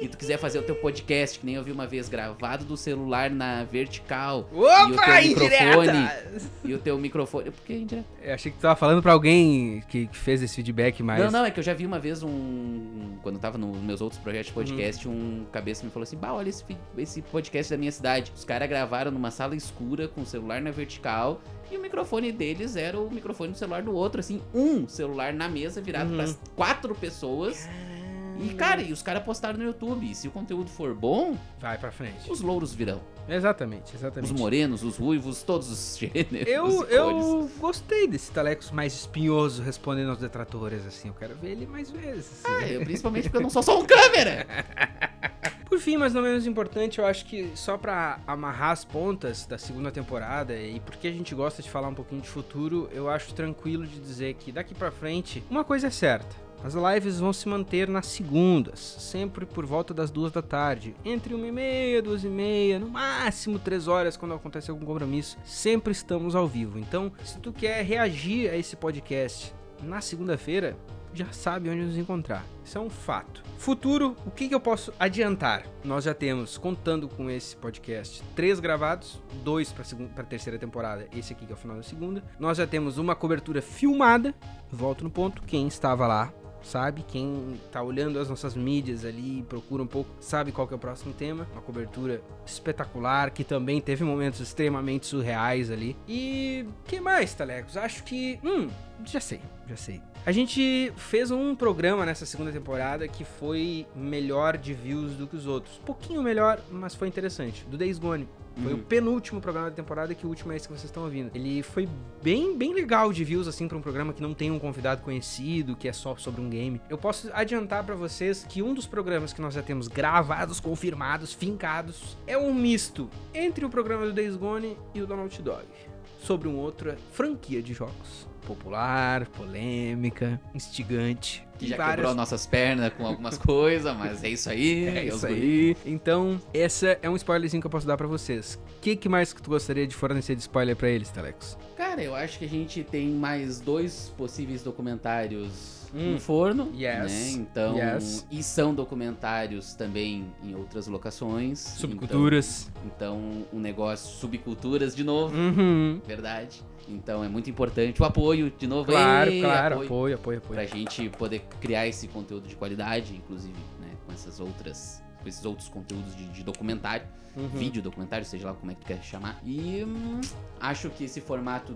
B: e tu quiser fazer o teu podcast, que nem eu vi uma vez, gravado do celular na vertical,
A: Opa,
B: e o teu microfone,
A: indireta!
B: e o teu microfone... Por que indireta?
A: Eu achei que tu tava falando pra alguém que fez esse feedback mais...
B: Não, é que eu já vi uma vez quando eu tava nos meus outros projetos de podcast, um cabeça me falou assim, olha esse podcast da minha cidade. Os caras gravaram numa sala escura com o celular na vertical e o microfone deles era o microfone do celular do outro, assim, um celular na mesa virado para 4 pessoas. E, cara, os caras postaram no YouTube. E se o conteúdo for bom,
A: vai pra frente.
B: Os louros virão.
A: Exatamente.
B: Os morenos, os ruivos, todos os gêneros.
A: Eu gostei desse Talecos mais espinhoso respondendo aos detratores, assim. Eu quero ver ele mais vezes.
B: Principalmente porque eu não sou só um câmera.
A: Por fim, mas não menos importante, eu acho que só pra amarrar as pontas da segunda temporada e porque a gente gosta de falar um pouquinho de futuro, eu acho tranquilo de dizer que daqui pra frente, uma coisa é certa. As lives vão se manter nas segundas, sempre por volta das 2 da tarde, entre 1h30, 2h30, no máximo 3 horas quando acontece algum compromisso, sempre estamos ao vivo. Então, se tu quer reagir a esse podcast na segunda-feira, já sabe onde nos encontrar. Isso é um fato. Futuro, o que eu posso adiantar? Nós já temos, contando com esse podcast, 3 gravados, 2 para a terceira temporada, esse aqui que é o final da segunda. Nós já temos uma cobertura filmada, volto no ponto, quem estava lá sabe, quem tá olhando as nossas mídias ali, procura um pouco, sabe qual que é o próximo tema. Uma cobertura espetacular, que também teve momentos extremamente surreais ali. E que mais, Talecos? Acho que... já sei. A gente fez um programa nessa segunda temporada que foi melhor de views do que os outros. Pouquinho melhor, mas foi interessante. Do Days Gone. Foi o penúltimo programa da temporada, que o último é esse que vocês estão ouvindo. Ele foi bem legal de views, assim, pra um programa que não tem um convidado conhecido, que é só sobre um game. Eu posso adiantar pra vocês que um dos programas que nós já temos gravados, confirmados, fincados, é um misto entre o programa do Days Gone e o do Naughty Dog. Sobre uma outra franquia de jogos. Popular, polêmica, instigante.
B: Que já quebrou nossas pernas com algumas coisas, mas é isso aí.
A: É isso aí. Então, essa é um spoilerzinho que eu posso dar pra vocês. O que mais que tu gostaria de fornecer de spoiler pra eles, Talecos?
B: Cara, eu acho que a gente tem mais 2 possíveis documentários no forno, né? Então, e são documentários também em outras locações.
A: Subculturas.
B: Então, um negócio, subculturas de novo, verdade. Então é muito importante o apoio, de novo.
A: Claro, apoio.
B: Pra gente poder criar esse conteúdo de qualidade, inclusive, né, com esses outros conteúdos de documentário, vídeo documentário, seja lá como é que tu quer chamar. E acho que esse formato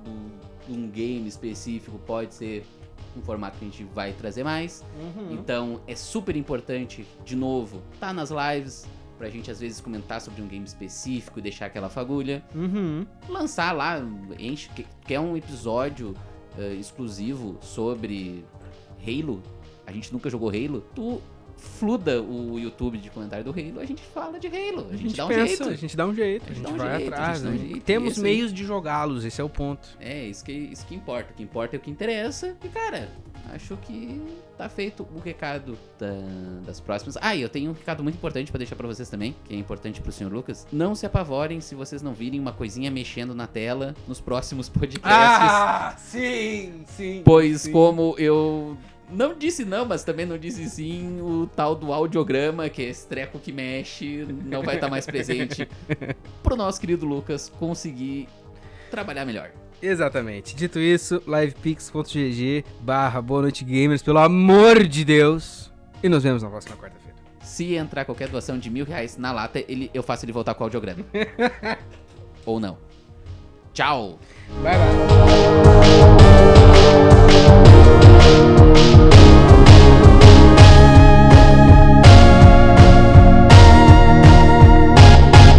B: de um game específico pode ser um formato que a gente vai trazer mais. Então é super importante, de novo, tá nas lives, pra gente às vezes comentar sobre um game específico e deixar aquela fagulha. Lançar lá, quer um episódio exclusivo sobre Halo. A gente nunca jogou Halo. Tu fluda o YouTube de comentário do Halo, a gente fala de Halo. A gente dá um jeito.
A: A gente dá um jeito, a gente vai atrás. Temos meios de jogá-los, esse é o ponto.
B: É, isso que importa. O que importa é o que interessa. E, cara, acho que tá feito o recado das próximas. E eu tenho um recado muito importante pra deixar pra vocês também, que é importante pro Sr. Lucas. Não se apavorem se vocês não virem uma coisinha mexendo na tela nos próximos podcasts.
A: Sim.
B: Pois como eu... não disse não, mas também não disse sim, o tal do audiograma, que é esse treco que mexe, não vai estar mais presente pro nosso querido Lucas conseguir trabalhar melhor.
A: Exatamente. Dito isso, livepix.gg/boanoitegamers, pelo amor de Deus. E nos vemos na próxima quarta-feira.
B: Se entrar qualquer doação de R$1.000 na lata, eu faço ele voltar com o audiograma. Ou não. Tchau.
A: Bye.